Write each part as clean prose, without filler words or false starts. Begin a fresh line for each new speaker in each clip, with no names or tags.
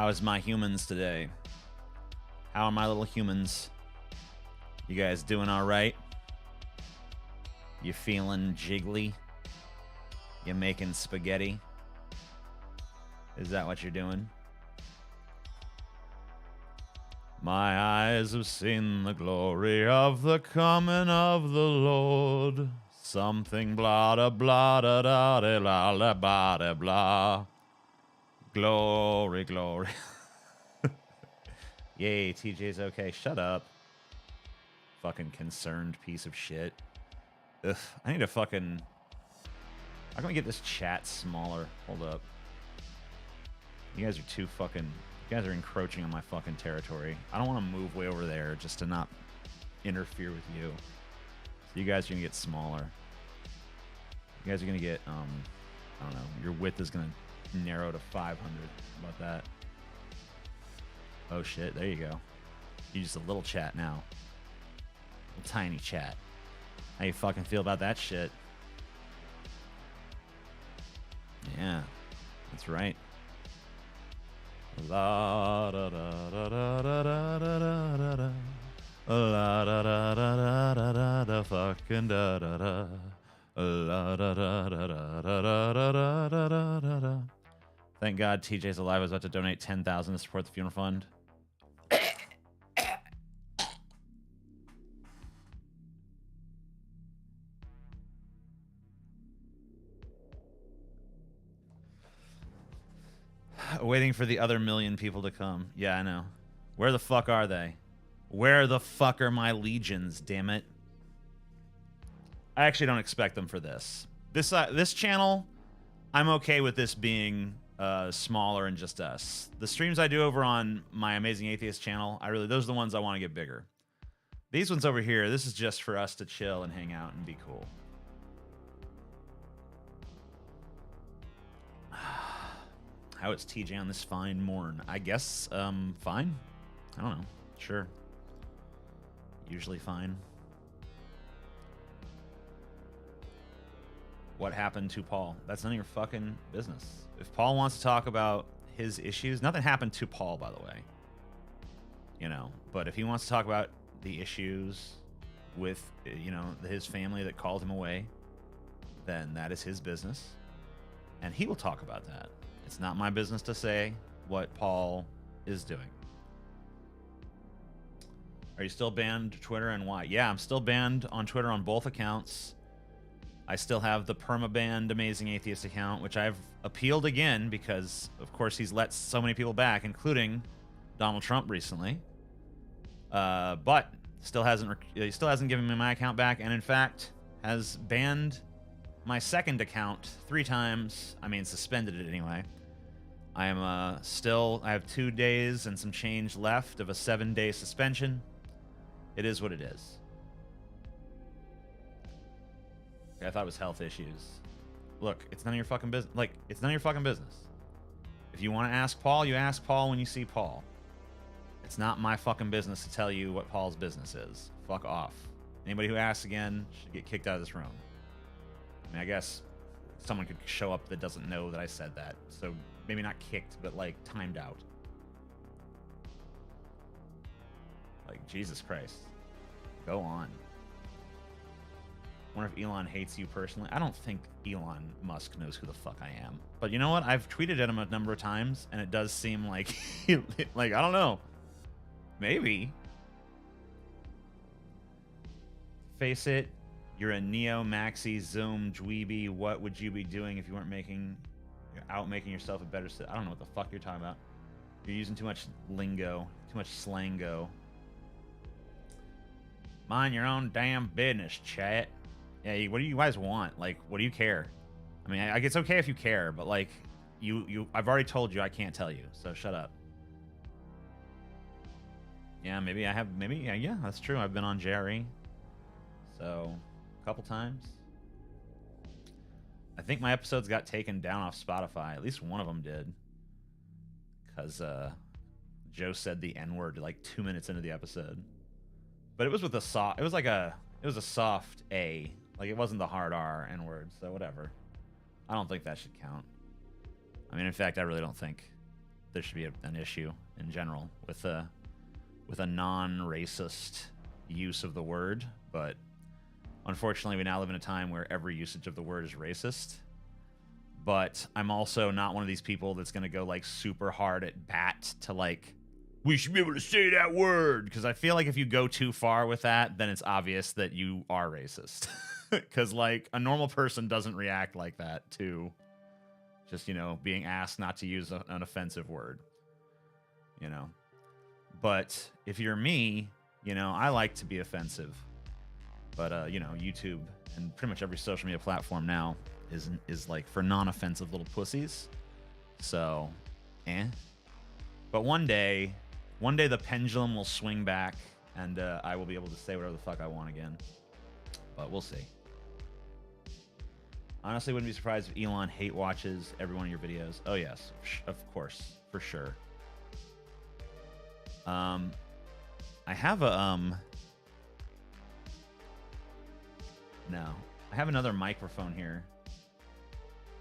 How is my humans today? How are my little humans? You guys doing all right? You feeling jiggly? You making spaghetti? Is that what you're doing? My eyes have seen the glory of the coming of the Lord. Something blah da blah da da da la la blah da blah. Glory, glory. Yay, TJ's okay. Shut up. Fucking concerned piece of shit. Ugh, I need to fucking... How can we get this chat smaller? Hold up. You guys are too fucking... You guys are encroaching on my fucking territory. I don't want to move way over there just to not interfere with you. So you guys are going to get smaller. You guys are going to get, I don't know. Your width is going to narrow to 500. How about that? Oh shit, there you go. You're just a little chat now. A tiny chat. How you fucking feel about that shit? Yeah, that's right. La da da da da da da da da da. La da da da da da da fucking da da da. La da da da da da da da da da da. Thank God TJ's alive. I was about to donate 10,000 to support the funeral fund. Waiting for the other million people to come. Yeah, I know. Where the fuck are they? Where the fuck are my legions, damn it? I actually don't expect them for this. This channel, I'm okay with this being smaller and just us. The streams I do over on my Amazing Atheist channel, those are the ones I want to get bigger. These ones over here, this is just for us to chill and hang out and be cool. How is TJ on this fine morn? I guess, fine. I don't know. Sure. Usually fine. What happened to Paul? That's none of your fucking business. If Paul wants to talk about his issues, nothing happened to Paul, by the way. You know, but if he wants to talk about the issues with, you know, his family that called him away, then that is his business. And he will talk about that. It's not my business to say what Paul is doing. Are you still banned Twitter and why? Yeah, I'm still banned on Twitter on both accounts. I still have the perma-banned Amazing Atheist account, which I've appealed again because, of course, he's let so many people back, including Donald Trump recently. But he still hasn't given me my account back, and in fact has banned my second account 3 times. I mean, suspended it anyway. I am I have 2 days and some change left of a 7-day suspension. It is what it is. I thought it was health issues. Look, it's none of your fucking business. Like, it's none of your fucking business. If you want to ask Paul, you ask Paul when you see Paul. It's not my fucking business to tell you what Paul's business is. Fuck off. Anybody who asks again should get kicked out of this room. I mean, I guess someone could show up that doesn't know that I said that. So maybe not kicked, but like timed out. Like, Jesus Christ. Go on. I wonder if Elon hates you personally. I don't think Elon Musk knows who the fuck I am. But you know what? I've tweeted at him a number of times, and it does seem like, like, I don't know. Maybe. Face it, you're a Neo Maxi Zoom dweeby. What would you be doing if you weren't you're out making yourself a better I don't know what the fuck you're talking about. You're using too much lingo, too much slango. Mind your own damn business, chat. Yeah, what do you guys want? Like, what do you care? I mean, it's okay if you care, but like, I've already told you I can't tell you, so shut up. Yeah, maybe I have, yeah, that's true. I've been on JRE, so a couple times. I think my episodes got taken down off Spotify. At least one of them did, because Joe said the N-word like 2 minutes into the episode. But it was with a soft. It was a soft A. Like, it wasn't the hard R N-word. So whatever. I don't think that should count. I mean, in fact, I really don't think there should be an issue in general with a non-racist use of the word, but unfortunately we now live in a time where every usage of the word is racist. But I'm also not one of these people that's going to go like super hard at bat to like, we should be able to say that word, because I feel like if you go too far with that, then it's obvious that you are racist. Because like a normal person doesn't react like that to just, you know, being asked not to use an offensive word, you know. But if you're me, you know, I like to be offensive. But you know, YouTube and pretty much every social media platform now is like for non-offensive little pussies. So, But one day the pendulum will swing back, and I will be able to say whatever the fuck I want again. But we'll see. Honestly, wouldn't be surprised if Elon hate watches every one of your videos. Oh yes, of course, for sure. I have a no, I have another microphone here.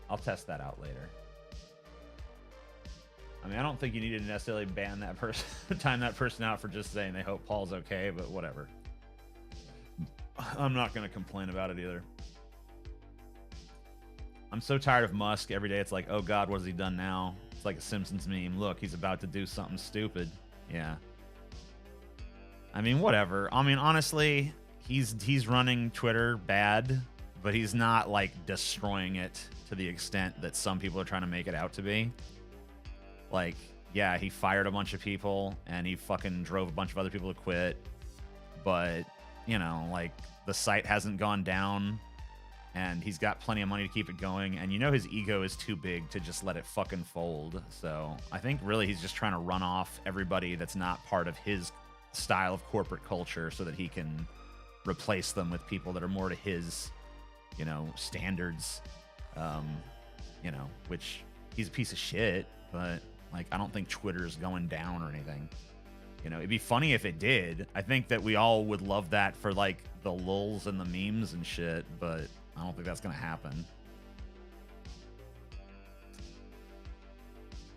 I'll test that out later. I mean, I don't think you need to necessarily ban that person, time that person out for just saying they hope Paul's okay, but whatever. I'm not going to complain about it either. I'm so tired of Musk. Every day it's like, oh God, what has he done now? It's like a Simpsons meme. Look, he's about to do something stupid. Yeah. I mean, whatever. I mean, honestly, he's running Twitter bad, but he's not like destroying it to the extent that some people are trying to make it out to be. Like, yeah, he fired a bunch of people and he fucking drove a bunch of other people to quit. But, you know, like the site hasn't gone down and he's got plenty of money to keep it going. And you know, his ego is too big to just let it fucking fold. So I think really he's just trying to run off everybody that's not part of his style of corporate culture so that he can replace them with people that are more to his, you know, standards. You know, which he's a piece of shit, but like, I don't think Twitter's going down or anything. You know, it'd be funny if it did. I think that we all would love that for like the lulz and the memes and shit, but I don't think that's gonna happen.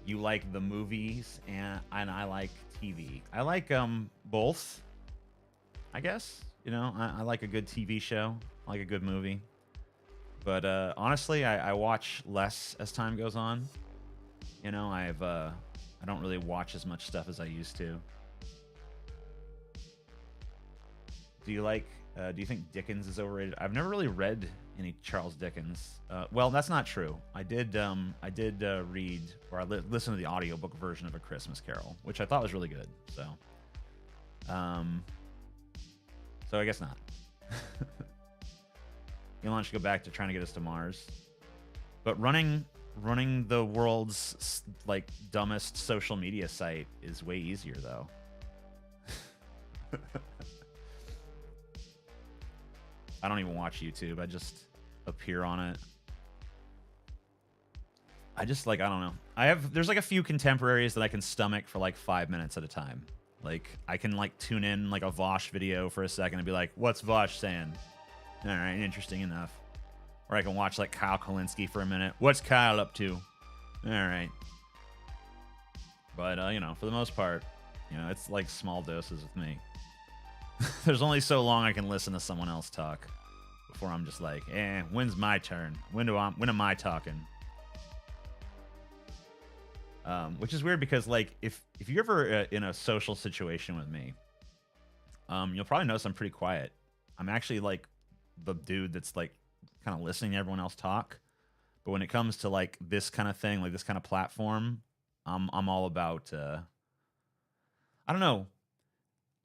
You like the movies and I like TV. I like both, I guess. You know, I like a good TV show. I like a good movie. But honestly, I watch less as time goes on. You know, I don't really watch as much stuff as I used to. Do you think Dickens is overrated? I've never really read any Charles Dickens. Well, that's not true. I did read, or I listened to the audiobook version of A Christmas Carol, which I thought was really good. So I guess not. Elon should go back to trying to get us to Mars. But running the world's like dumbest social media site is way easier though. I don't even watch YouTube. I just appear on it. I just like, I don't know. There's like a few contemporaries that I can stomach for like 5 minutes at a time. Like I can like tune in like a Vosh video for a second and be like, what's Vosh saying? All right, interesting enough. Or I can watch like Kyle Kalinske for a minute. What's Kyle up to? All right. But, you know, for the most part, you know, it's like small doses with me. There's only so long I can listen to someone else talk before I'm just like, when's my turn? When am I talking? Which is weird because like if you're ever in a social situation with me, you'll probably notice I'm pretty quiet. I'm actually like the dude that's like kind of listening to everyone else talk. But when it comes to like this kind of thing, like this kind of platform, I'm all about I don't know.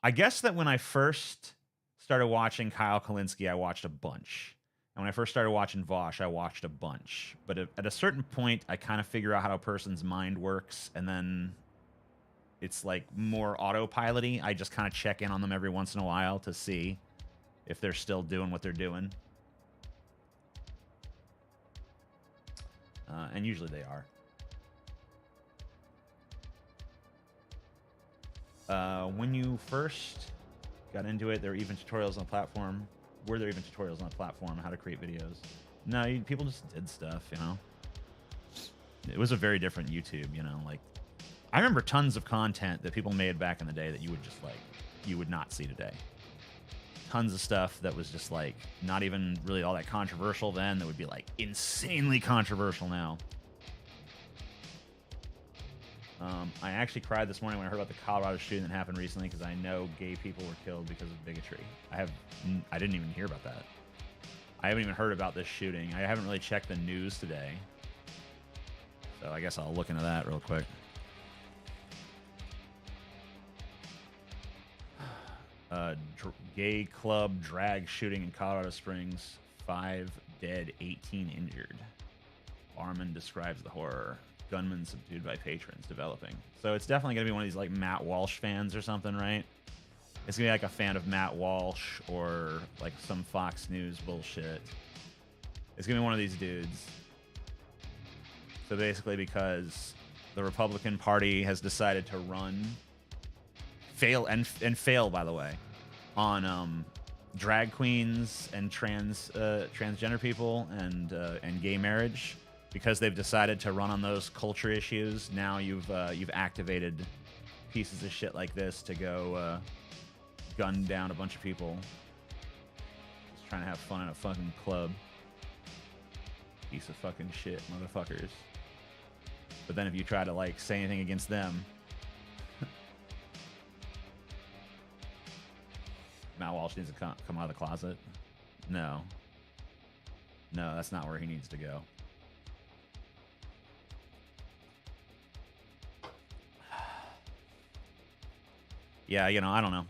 I guess that when I first started watching Kyle Kalinske, I watched a bunch. And when I first started watching Vosh, I watched a bunch. But at a certain point, I kind of figure out how a person's mind works, and then it's like more autopilot-y. I just kind of check in on them every once in a while to see if they're still doing what they're doing. And usually they are. When you first got into it, there were even tutorials on the platform. Were there even tutorials on the platform on how to create videos? No, people just did stuff, you know? It was a very different YouTube, you know? Like, I remember tons of content that people made back in the day that you would just like, you would not see today. Tons of stuff that was just like not even really all that controversial then that would be like insanely controversial now. I actually cried this morning when I heard about the Colorado shooting that happened recently because I know gay people were killed because of bigotry. I didn't even hear about that. I haven't even heard about this shooting. I haven't really checked the news today. So I guess I'll look into that real quick. Gay club drag shooting in Colorado Springs. 5 dead, 18 injured. Barman describes the horror. Gunman subdued by patrons developing. So it's definitely going to be one of these like Matt Walsh fans or something, right? It's going to be like a fan of Matt Walsh or like some Fox News bullshit. It's going to be one of these dudes. So basically because the Republican Party has decided to fail, by the way, on drag queens and transgender people and gay marriage. Because they've decided to run on those culture issues, now you've activated pieces of shit like this to go gun down a bunch of people. Just trying to have fun in a fucking club. Piece of fucking shit, motherfuckers. But then if you try to like say anything against them, Matt Walsh needs to come out of the closet. No, that's not where he needs to go. Yeah, you know, I don't know.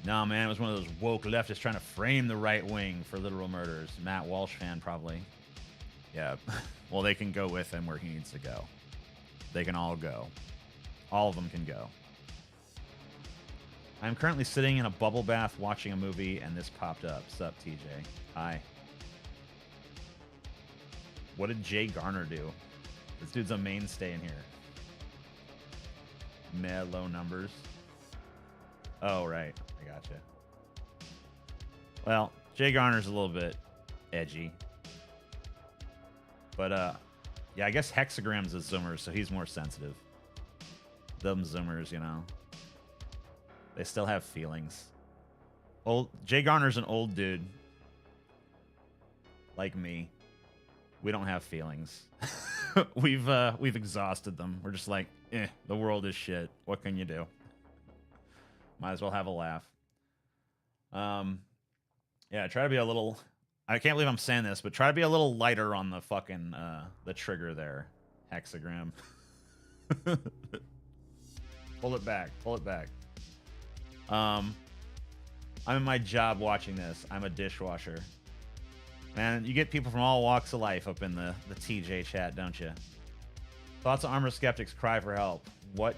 No, man, it was one of those woke leftists trying to frame the right wing for literal murders. Matt Walsh fan, probably. Yeah. Well, they can go with him where he needs to go. They can all go. All of them can go. I'm currently sitting in a bubble bath watching a movie, and this popped up. Sup, TJ? Hi. What did Jay Garner do? This dude's a mainstay in here. Meh, low numbers. Oh, right. I gotcha. Well, Jay Garner's a little bit edgy. But, yeah, I guess Hexagram's a Zoomer, so he's more sensitive. Them Zoomers, you know. They still have feelings. Jay Garner's an old dude. Like me. We don't have feelings. We've exhausted them. We're just like, the world is shit. What can you do? Might as well have a laugh. Yeah, try to be a little... I can't believe I'm saying this, but try to be a little lighter on the fucking, the trigger there. Hexagram. Pull it back. Pull it back. I'm in my job watching this. I'm a dishwasher. Man, you get people from all walks of life up in the TJ chat, don't you? Thoughts on Armor Skeptics cry for help. What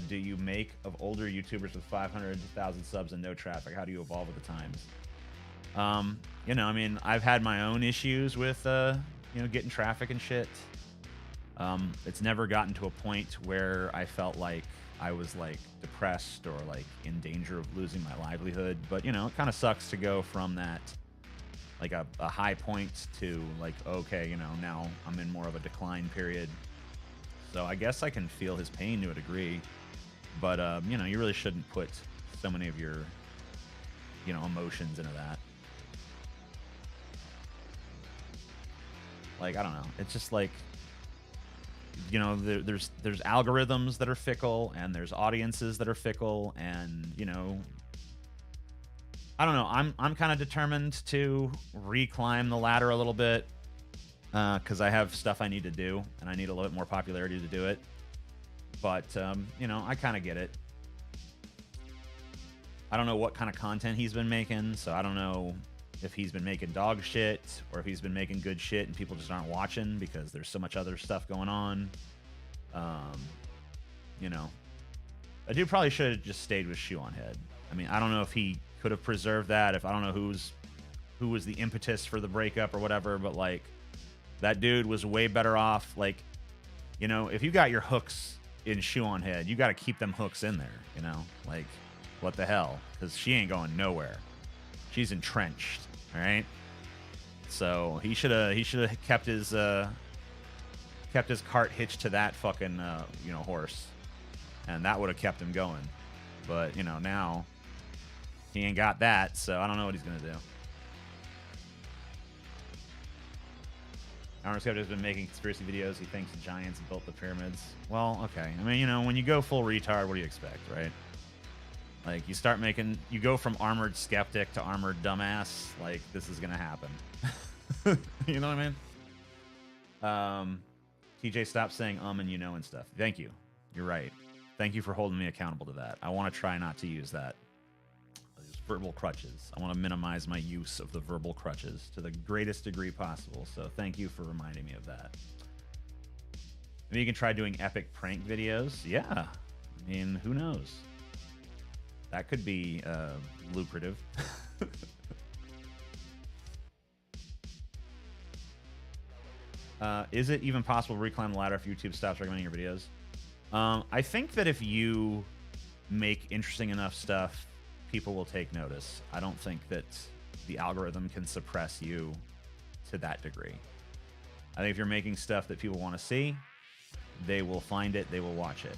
do you make of older YouTubers with 500,000 subs and no traffic? How do you evolve with the times? You know, I mean, I've had my own issues with, you know, getting traffic and shit. It's never gotten to a point where I felt like I was, like, depressed or, like, in danger of losing my livelihood. But, you know, it kind of sucks to go from that, like, a high point to, like, okay, you know, now I'm in more of a decline period. So I guess I can feel his pain to a degree. But, you know, you really shouldn't put so many of your, you know, emotions into that. Like, I don't know. It's just like, you know, there's algorithms that are fickle, and there's audiences that are fickle, and, you know, I don't know. I'm kind of determined to reclimb the ladder a little bit, because I have stuff I need to do, and I need a little bit more popularity to do it. But, you know, I kind of get it. I don't know what kind of content he's been making, so I don't know if he's been making dog shit or if he's been making good shit and people just aren't watching because there's so much other stuff going on. You know, a dude probably should have just stayed with Shoe on Head. I mean, I don't know if he could have preserved that, if I don't know who was the impetus for the breakup or whatever, but like that dude was way better off. Like, you know, if you got your hooks in Shoe on Head, you got to keep them hooks in there, you know, like what the hell? Because she ain't going nowhere. She's entrenched, all right? So he should have kept his kept his cart hitched to that fucking, horse. And that would have kept him going. But, now he ain't got that, so I don't know what he's going to do. Armor Skeptic has been making conspiracy videos. He thinks the giants built the pyramids. Well, okay. I mean, when you go full retard, what do you expect, right? Like, you go from armored skeptic to armored dumbass. Like, this is going to happen. You know what I mean? TJ, stop saying and and stuff. Thank you. You're right. Thank you for holding me accountable to that. I want to try not to use that. These verbal crutches. I want to minimize my use of the verbal crutches to the greatest degree possible. So thank you for reminding me of that. Maybe you can try doing epic prank videos. Yeah. I mean, who knows? That could be lucrative. Is it even possible to reclimb the ladder if YouTube stops recommending your videos? I think that if you make interesting enough stuff, people will take notice. I don't think that the algorithm can suppress you to that degree. I think if you're making stuff that people want to see, they will find it, they will watch it.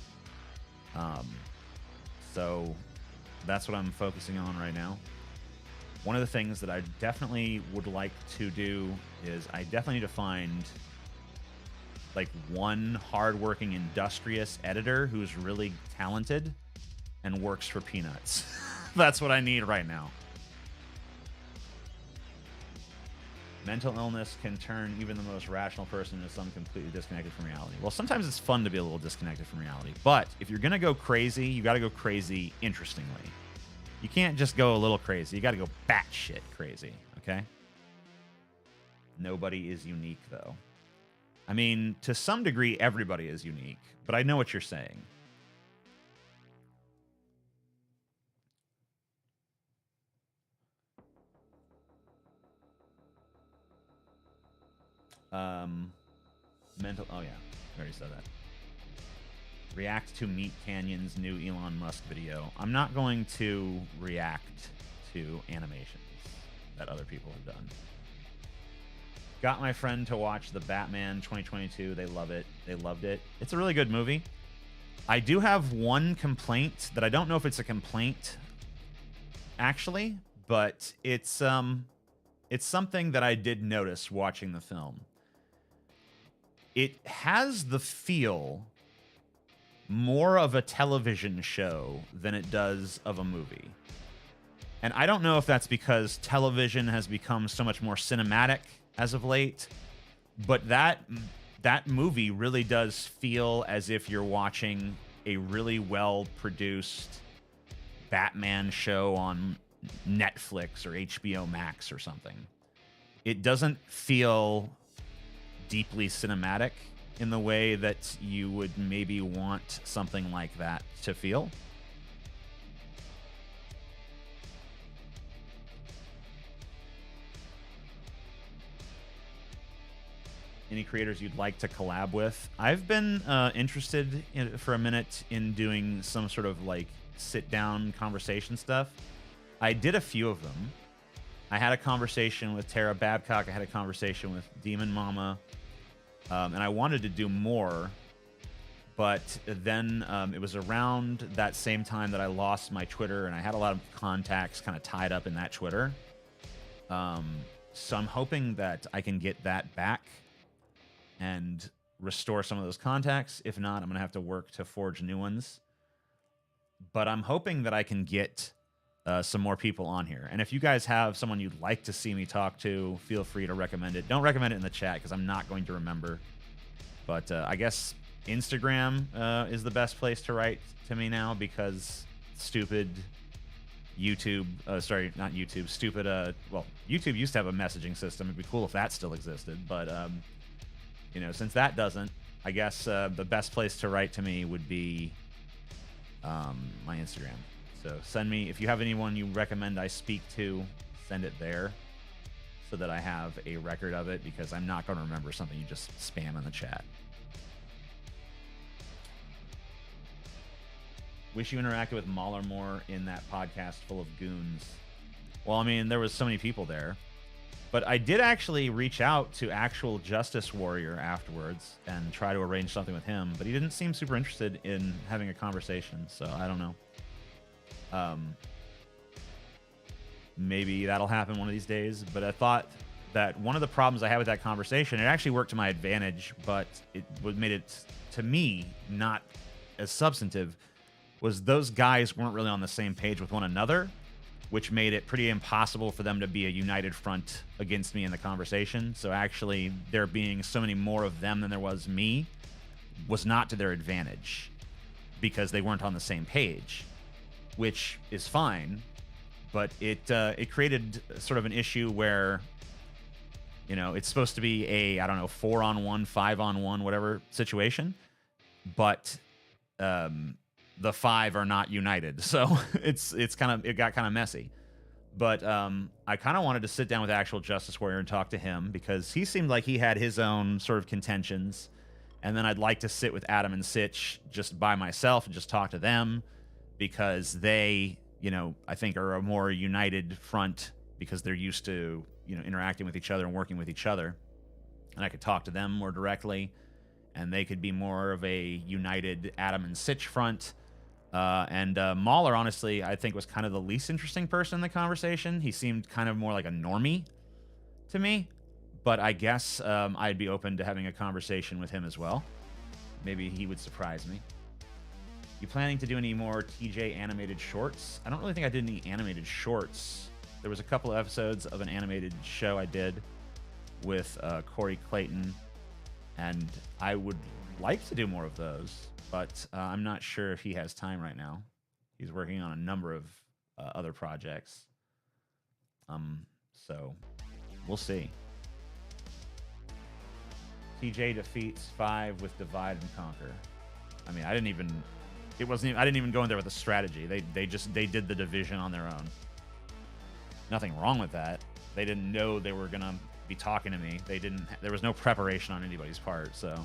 So that's what I'm focusing on right now. One of the things that I definitely would like to do is I definitely need to find like one hardworking, industrious editor who's really talented and works for peanuts. That's what I need right now. Mental illness can turn even the most rational person into someone completely disconnected from reality. Well, sometimes it's fun to be a little disconnected from reality. But if you're going to go crazy, you got to go crazy interestingly. You can't just go a little crazy. You got to go batshit crazy, okay? Nobody is unique, though. I mean, to some degree, everybody is unique. But I know what you're saying. Oh yeah, I already said that. React to Meat Canyon's new Elon Musk video. I'm not going to react to animations that other people have done. Got my friend to watch the Batman 2022. They love it. They loved it. It's a really good movie. I do have one complaint that I don't know if it's a complaint, actually, but it's something that I did notice watching the film. It has the feel more of a television show than it does of a movie. And I don't know if that's because television has become so much more cinematic as of late, but that movie really does feel as if you're watching a really well-produced Batman show on Netflix or HBO Max or something. It doesn't feel deeply cinematic in the way that you would maybe want something like that to feel. Any creators you'd like to collab with? I've been interested for a minute in doing some sort of like sit-down conversation stuff. I did a few of them. I had a conversation with Tara Babcock. I had a conversation with Demon Mama. And I wanted to do more, but then it was around that same time that I lost my Twitter, and I had a lot of contacts kind of tied up in that Twitter. So I'm hoping that I can get that back and restore some of those contacts. If not, I'm going to have to work to forge new ones. But I'm hoping that I can get some more people on here. And if you guys have someone you'd like to see me talk to, feel free to recommend it. Don't recommend it in the chat because I'm not going to remember. But I guess Instagram is the best place to write to me now because stupid YouTube, sorry, not YouTube, stupid, well, YouTube used to have a messaging system. It'd be cool if that still existed. But, you know, since that doesn't, I guess the best place to write to me would be my Instagram. So send me, if you have anyone you recommend I speak to, send it there so that I have a record of it because I'm not going to remember something you just spam in the chat. Wish you interacted with Mahler more in that podcast full of goons. Well, I mean, there was so many people there. But I did actually reach out to actual Justice Warrior afterwards and try to arrange something with him, but he didn't seem super interested in having a conversation, so I don't know. Maybe that'll happen one of these days, but I thought that one of the problems I had with that conversation, it actually worked to my advantage, but it made it, to me, not as substantive, was those guys weren't really on the same page with one another, which made it pretty impossible for them to be a united front against me in the conversation. So actually, there being so many more of them than there was me was not to their advantage because they weren't on the same page, which is fine. But it created sort of an issue where, you know, it's supposed to be a, I don't know, 4-on-1, 5-on-1, whatever situation, but the 5 are not united, so it got kind of messy. But I kind of wanted to sit down with actual Justice Warrior and talk to him because he seemed like he had his own sort of contentions, and then I'd like to sit with Adam and Sitch just by myself and just talk to them because they, you know, I think are a more united front because they're used to, you know, interacting with each other and working with each other, and I could talk to them more directly, and they could be more of a united Adam and Sitch front. And Mahler, honestly, I think was kind of the least interesting person in the conversation. He seemed kind of more like a normie to me, but I guess I'd be open to having a conversation with him as well. Maybe he would surprise me. You planning to do any more TJ animated shorts? I don't really think I did any animated shorts. There was a couple of episodes of an animated show I did with Corey Clayton, and I would like to do more of those, but I'm not sure if he has time right now. He's working on a number of other projects. So we'll see. TJ defeats 5 with divide and conquer. I mean, I didn't even go in there with a strategy. They did the division on their own. Nothing wrong with that. They didn't know they were gonna be talking to me. There was no preparation on anybody's part, so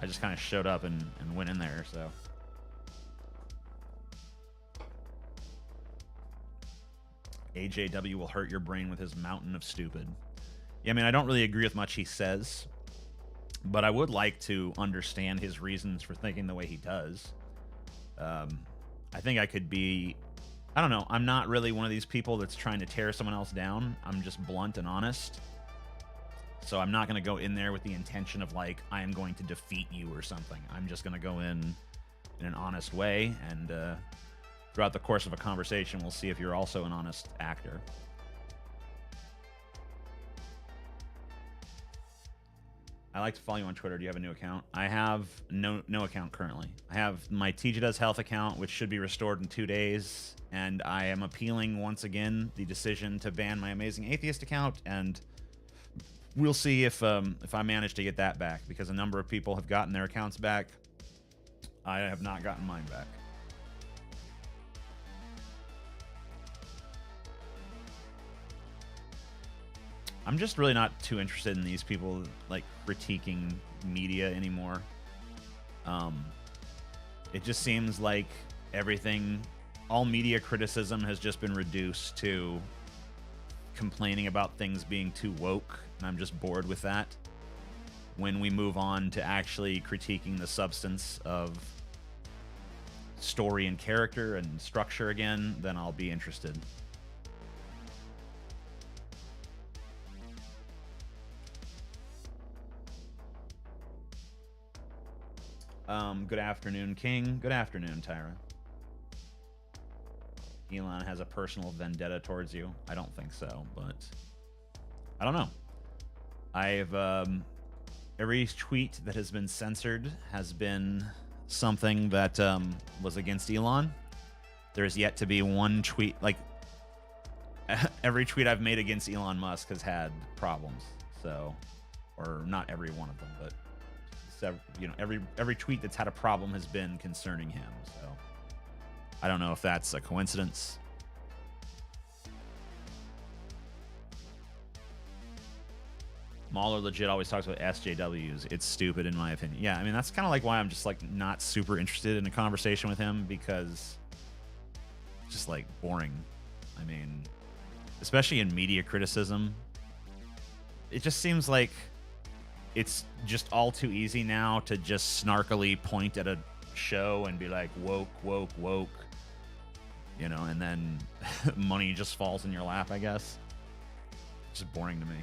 I just kind of showed up and went in there, so. AJW will hurt your brain with his mountain of stupid. Yeah, I mean, I don't really agree with much he says, but I would like to understand his reasons for thinking the way he does. I think I could be, I don't know, I'm not really one of these people that's trying to tear someone else down. I'm just blunt and honest. So I'm not going to go in there with the intention of, like, I am going to defeat you or something. I'm just going to go in an honest way, and throughout the course of a conversation, we'll see if you're also an honest actor. I like to follow you on Twitter. Do you have a new account? I have no account currently. I have my TJ Does Health account, which should be restored in 2 days, and I am appealing once again the decision to ban my Amazing Atheist account, and we'll see if I manage to get that back, because a number of people have gotten their accounts back. I have not gotten mine back. I'm just really not too interested in these people, like, critiquing media anymore. It just seems like all media criticism has just been reduced to complaining about things being too woke, and I'm just bored with that. When we move on to actually critiquing the substance of story and character and structure again, then I'll be interested. Good afternoon, King. Good afternoon, Tyra. Elon has a personal vendetta towards you. I don't think so, but I don't know. I've every tweet that has been censored has been something that was against Elon. There's yet to be one tweet, like, every tweet I've made against Elon Musk has had problems. So, or not every one of them, but you know, every tweet that's had a problem has been concerning him. So I don't know if that's a coincidence. Mahler legit always talks about SJWs. It's stupid in my opinion. Yeah, I mean, that's kind of like why I'm just, like, not super interested in a conversation with him, because it's just, like, boring. I mean, especially in media criticism, it just seems like it's just all too easy now to just snarkily point at a show and be like, woke, woke, woke, you know, and then money just falls in your lap, I guess. It's just boring to me.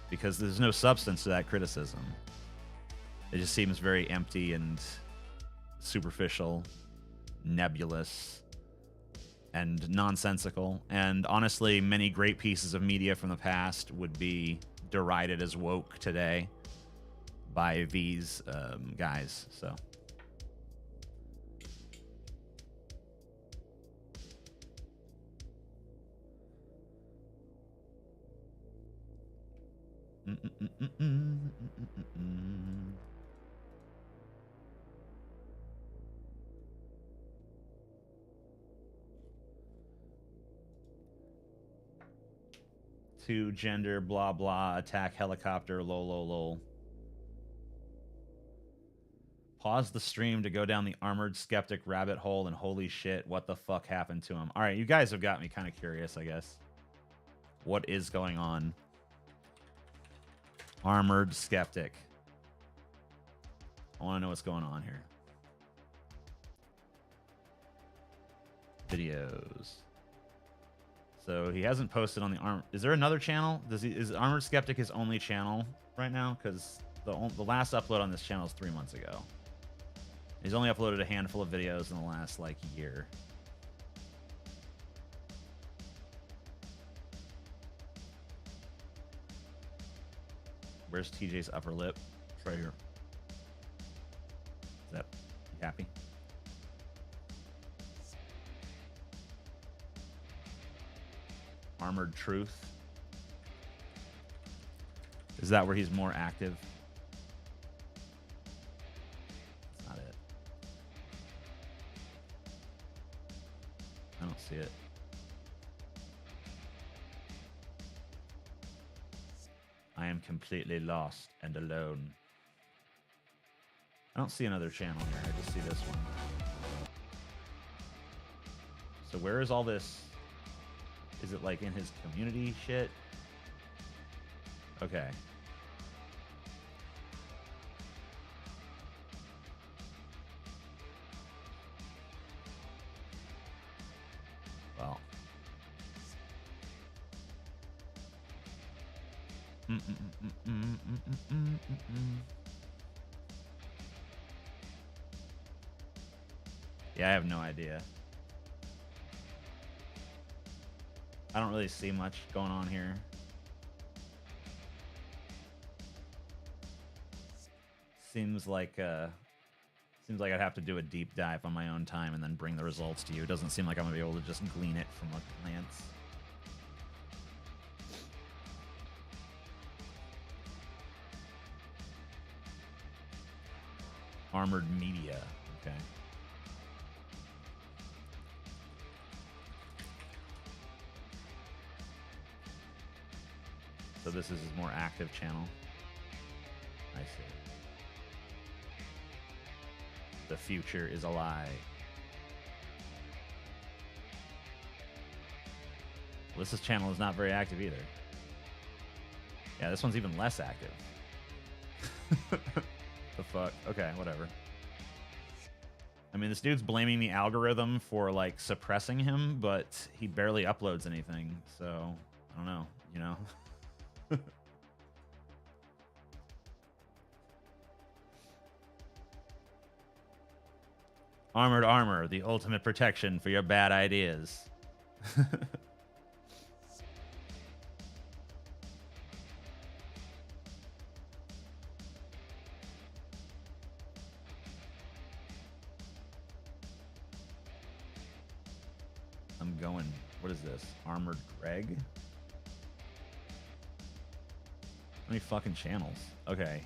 Because there's no substance to that criticism. It just seems very empty and superficial, nebulous, and nonsensical. And honestly, many great pieces of media from the past would be derided as woke today by these guys. So. To gender, blah, blah, attack helicopter, lol, lol, lol. Pause the stream to go down the Armored Skeptic rabbit hole, and holy shit, what the fuck happened to him? All right, you guys have got me kind of curious, I guess. What is going on? Armored Skeptic. I want to know what's going on here. Videos. So he hasn't posted on the Arm. Is there another channel? Is Armored Skeptic his only channel right now? Because the last upload on this channel is 3 months ago. He's only uploaded a handful of videos in the last like year. Where's TJ's upper lip? It's right here. Is that you happy? Armored Truth. Is that where he's more active? That's not it. I don't see it. I am completely lost and alone. I don't see another channel here. I just see this one. So where is all this? Is it like in his community shit? Okay. Well. Yeah, I have no idea. I don't really see much going on here. Seems like I'd have to do a deep dive on my own time and then bring the results to you. It doesn't seem like I'm gonna be able to just glean it from a glance. Armored Media. Okay. So this is his more active channel. I see. The future is a lie. Well, this channel is not very active either. Yeah, this one's even less active. The fuck? Okay, whatever. I mean, this dude's blaming the algorithm for, like, suppressing him, but he barely uploads anything, so I don't know, you know? Armored Armor, the ultimate protection for your bad ideas. I'm going, what is this? Armored Greg? How many fucking channels? Okay.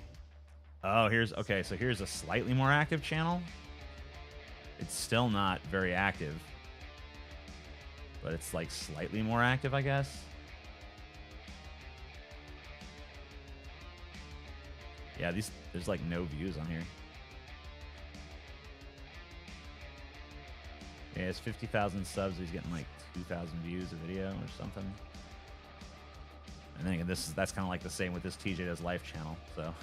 Oh, okay, so here's a slightly more active channel. It's still not very active, but it's like slightly more active, I guess. Yeah, there's like no views on here. Yeah, it's 50,000 subs. He's getting like 2,000 views a video or something. I think that's kind of like the same with this TJ Does Life channel. So,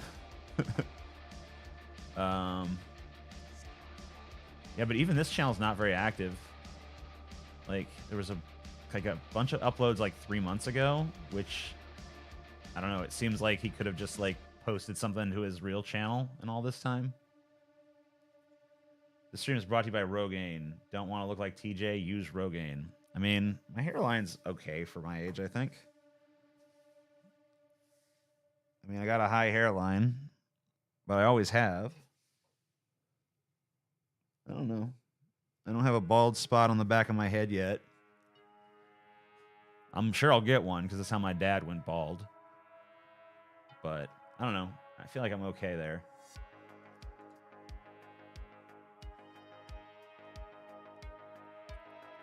yeah, but even this channel's not very active. Like there was a bunch of uploads like 3 months ago, which I don't know. It seems like he could have just like posted something to his real channel in all this time. The stream is brought to you by Rogaine. Don't want to look like TJ? Use Rogaine. I mean, my hairline's okay for my age, I think. I mean, I got a high hairline, but I always have. I don't know. I don't have a bald spot on the back of my head yet. I'm sure I'll get one because that's how my dad went bald. But I don't know. I feel like I'm okay there.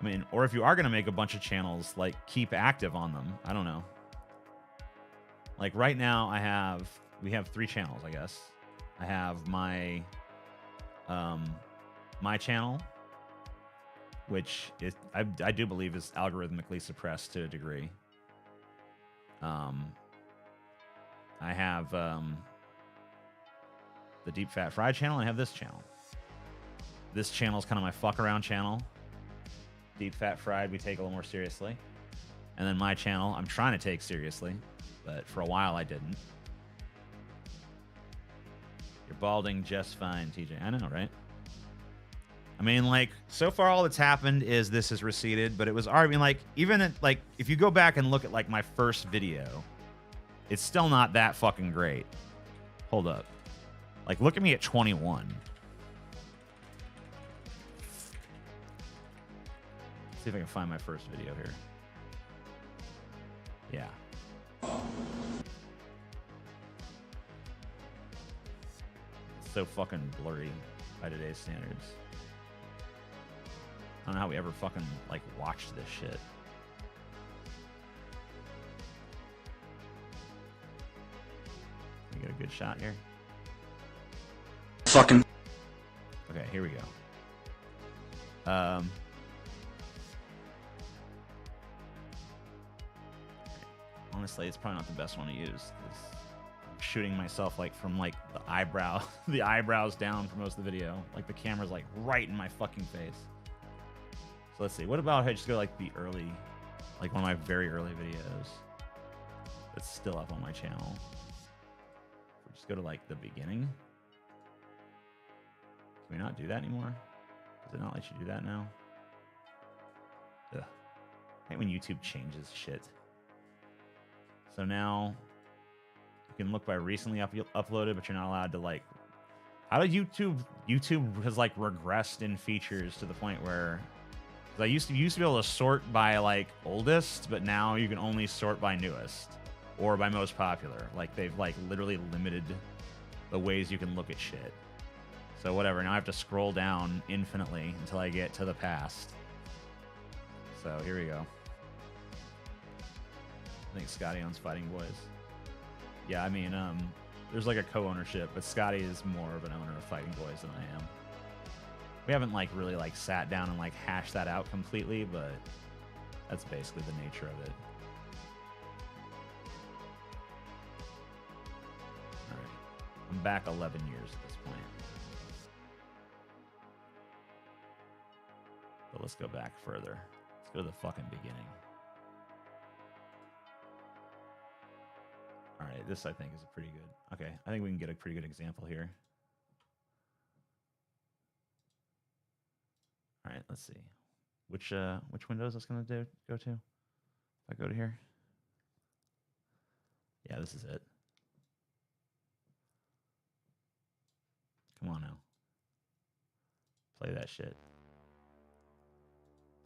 I mean, or if you are going to make a bunch of channels, like, keep active on them. I don't know. Like, right now, we have 3 channels, I guess. I have my, my channel, which is, I do believe is algorithmically suppressed to a degree. I have, the Deep Fat Fried channel, and I have this channel. This channel is kind of my fuck around channel. Deep Fat Fried, we take a little more seriously. And then my channel, I'm trying to take seriously, but for a while I didn't. You're balding just fine, TJ. I know, right? I mean, like, so far all that's happened is this has receded, but it was already, like, even at, like, if you go back and look at, like, my first video, it's still not that fucking great. Hold up. Like, look at me at 21. See if I can find my first video here. Yeah. It's so fucking blurry by today's standards. I don't know how we ever fucking, like, watched this shit. You get a good shot here?
Fucking.
Okay, here we go. Honestly, it's probably not the best one to use. I'm shooting myself like from like the eyebrows down for most of the video. Like the camera's like right in my fucking face. So let's see. What about if I just go like the early, like one of my very early videos that's still up on my channel. We'll just go to like the beginning. Can we not do that anymore? Does it not let you do that now? Ugh. I hate when YouTube changes shit. So now you can look by recently uploaded, but you're not allowed to like. How did YouTube has like regressed in features to the point where I used to be able to sort by like oldest, but now you can only sort by newest or by most popular. Like they've like literally limited the ways you can look at shit. So whatever. Now I have to scroll down infinitely until I get to the past. So here we go. I think Scotty owns Fighting Boys. Yeah, I mean, there's like a co-ownership, but Scotty is more of an owner of Fighting Boys than I am. We haven't like really like sat down and like hashed that out completely, but that's basically the nature of it. All right, I'm back 11 years at this point. But let's go back further. Let's go to the fucking beginning. All right, this I think is a pretty good. Okay, I think we can get a pretty good example here. All right, let's see. Which window is this going to go to? If I go to here. Yeah, this is it. Come on now. Play that shit.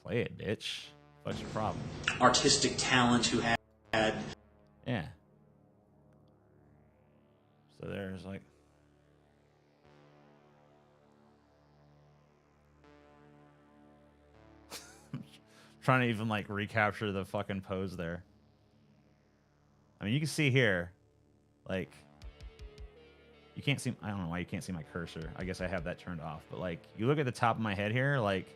Play it, bitch. What's your problem?
Artistic talent who had.
Yeah. So there's like. Trying to even like recapture the fucking pose there. I mean, you can see here, like, you can't see. I don't know why you can't see my cursor. I guess I have that turned off. But like, you look at the top of my head here, like,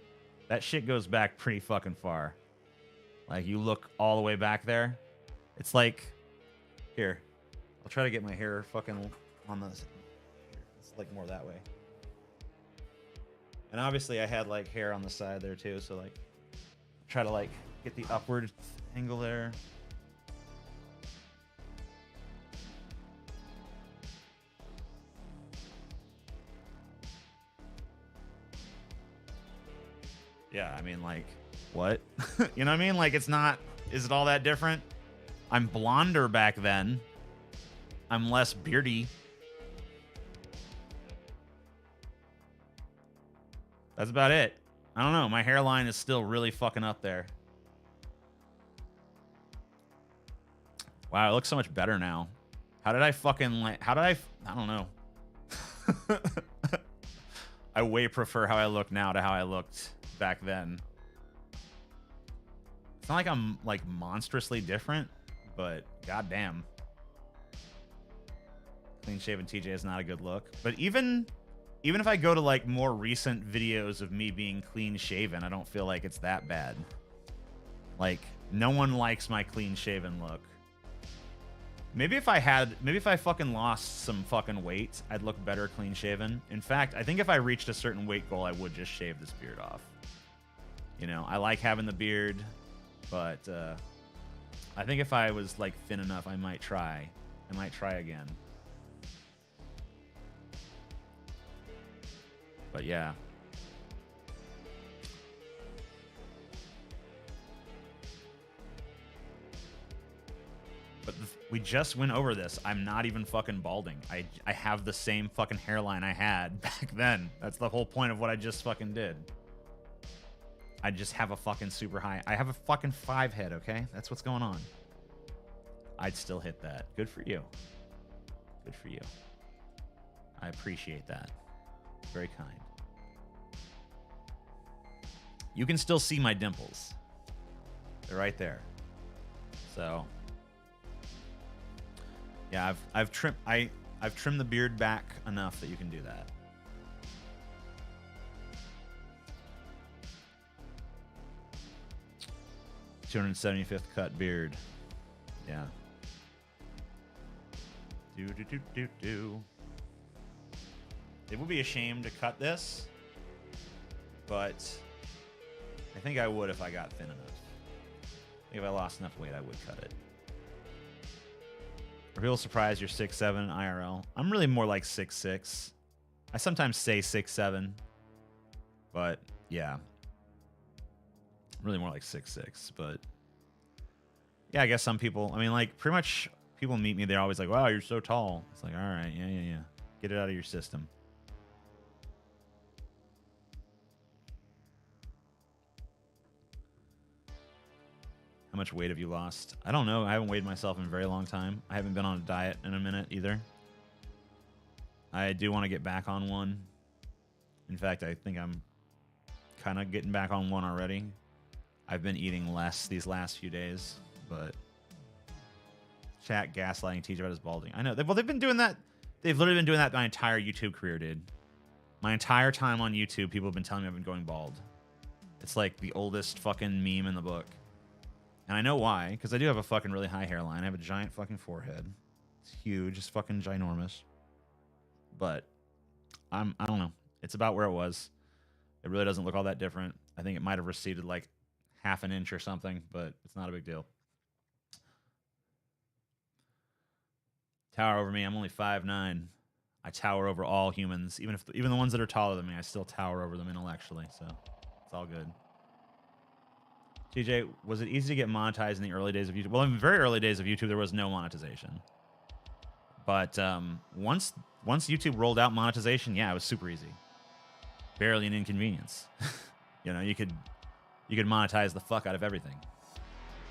that shit goes back pretty fucking far. Like, you look all the way back there. It's like Here. I'll try to get my hair fucking on the... It's like more that way. And obviously I had like hair on the side there too, so like try to like get the upward angle there. Yeah, I mean, like, what? You know what I mean? Like, it's not... Is it all that different? I'm blonder back then. I'm less beardy. That's about it. I don't know. My hairline is still really fucking up there. Wow, it looks so much better now. How did I fucking, like... How did I don't know. I way prefer how I look now to how I looked back then. It's not like I'm like monstrously different, but goddamn. Clean shaven TJ is not a good look. But even if I go to like more recent videos of me being clean shaven, I don't feel like it's that bad. Like, no one likes my clean shaven look. Maybe if I fucking lost some fucking weight, I'd look better clean shaven. In fact, I think if I reached a certain weight goal, I would just shave this beard off. You know, I like having the beard, but I think if I was like thin enough, I might try. I might try again. But yeah. But we just went over this. I'm not even fucking balding. I have the same fucking hairline I had back then. That's the whole point of what I just fucking did. I just have a fucking super high... I have a fucking 5 head, okay? That's what's going on. I'd still hit that. Good for you. Good for you. I appreciate that. Very kind. You can still see my dimples. They're right there. So... yeah, I've trimmed the beard back enough that you can do that. $275th cut beard. Yeah. Do. It would be a shame to cut this, but I think I would if I got thin enough. I think if I lost enough weight, I would cut it. Are people surprised you're 6'7" IRL? I'm really more like 6'6". I sometimes say 6'7", but yeah. I'm really more like 6'6", but yeah, I guess some people, I mean, like, pretty much people meet me, they're always like, wow, you're so tall. It's like, all right, yeah. Get it out of your system. How much weight have you lost? I don't know. I haven't weighed myself in a very long time. I haven't been on a diet in a minute either. I do want to get back on one. In fact, I think I'm kind of getting back on one already. I've been eating less these last few days, but chat gaslighting teacher about his balding. I know. Well, they've been doing that. They've literally been doing that my entire YouTube career, dude. My entire time on YouTube, people have been telling me I've been going bald. It's like the oldest fucking meme in the book. And I know why, because I do have a fucking really high hairline. I have a giant fucking forehead. It's huge. It's fucking ginormous. But I don't know. It's about where it was. It really doesn't look all that different. I think it might have receded like half an inch or something, but it's not a big deal. Tower over me. I'm only 5'9". I tower over all humans. Even the ones that are taller than me, I still tower over them intellectually. So it's all good. TJ, was it easy to get monetized in the early days of YouTube? Well, in the very early days of YouTube, there was no monetization. But once YouTube rolled out monetization, yeah, it was super easy. Barely an inconvenience. You know, you could monetize the fuck out of everything.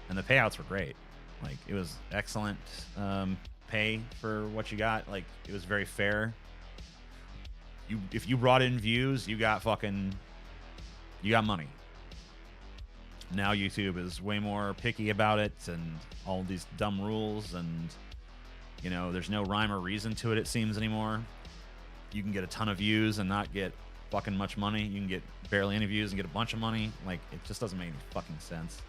And the payouts were great. Like, it was excellent pay for what you got. Like, it was very fair. If you brought in views, you got money. Now YouTube is way more picky about it and all these dumb rules, and you know, there's no rhyme or reason to it, it seems, anymore. You can get a ton of views and not get fucking much money. You can get barely any views and get a bunch of money. Like, it just doesn't make any fucking sense.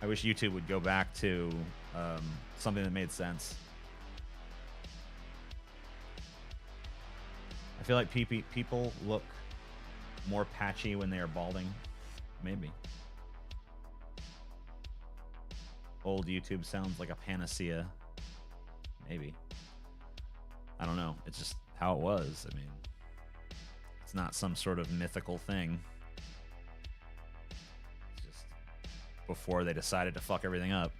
I wish YouTube would go back to something that made sense. I feel like people look more patchy when they are balding. Maybe. Old YouTube sounds like a panacea. Maybe. I don't know. It's just how it was. I mean, it's not some sort of mythical thing. It's just before they decided to fuck everything up.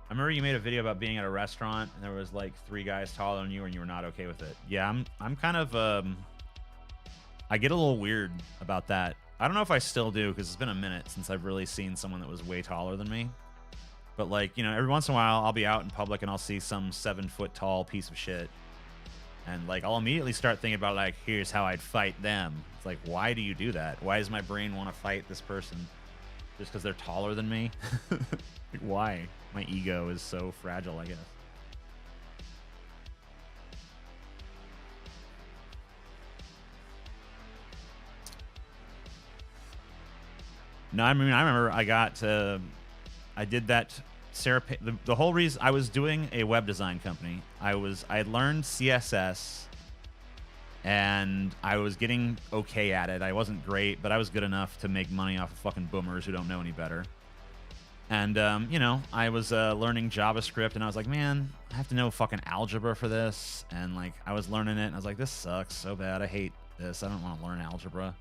I remember you made a video about being at a restaurant and there was like 3 guys taller than you and you were not okay with it. Yeah, I'm kind of I get a little weird about that. I don't know if I still do because it's been a minute since I've really seen someone that was way taller than me. But like, you know, every once in a while I'll be out in public and I'll see some 7-foot tall piece of shit. And like I'll immediately start thinking about like, here's how I'd fight them. It's like, why do you do that? Why does my brain want to fight this person? Just because they're taller than me? Like, why? My ego is so fragile, I guess. No, I mean, I remember I did that. The whole reason I was doing a web design company, I had learned CSS and I was getting okay at it. I wasn't great, but I was good enough to make money off of fucking boomers who don't know any better. And, you know, I was learning JavaScript, and I was like, man, I have to know fucking algebra for this. And, like, I was learning it, and I was like, this sucks so bad. I hate this. I don't want to learn algebra.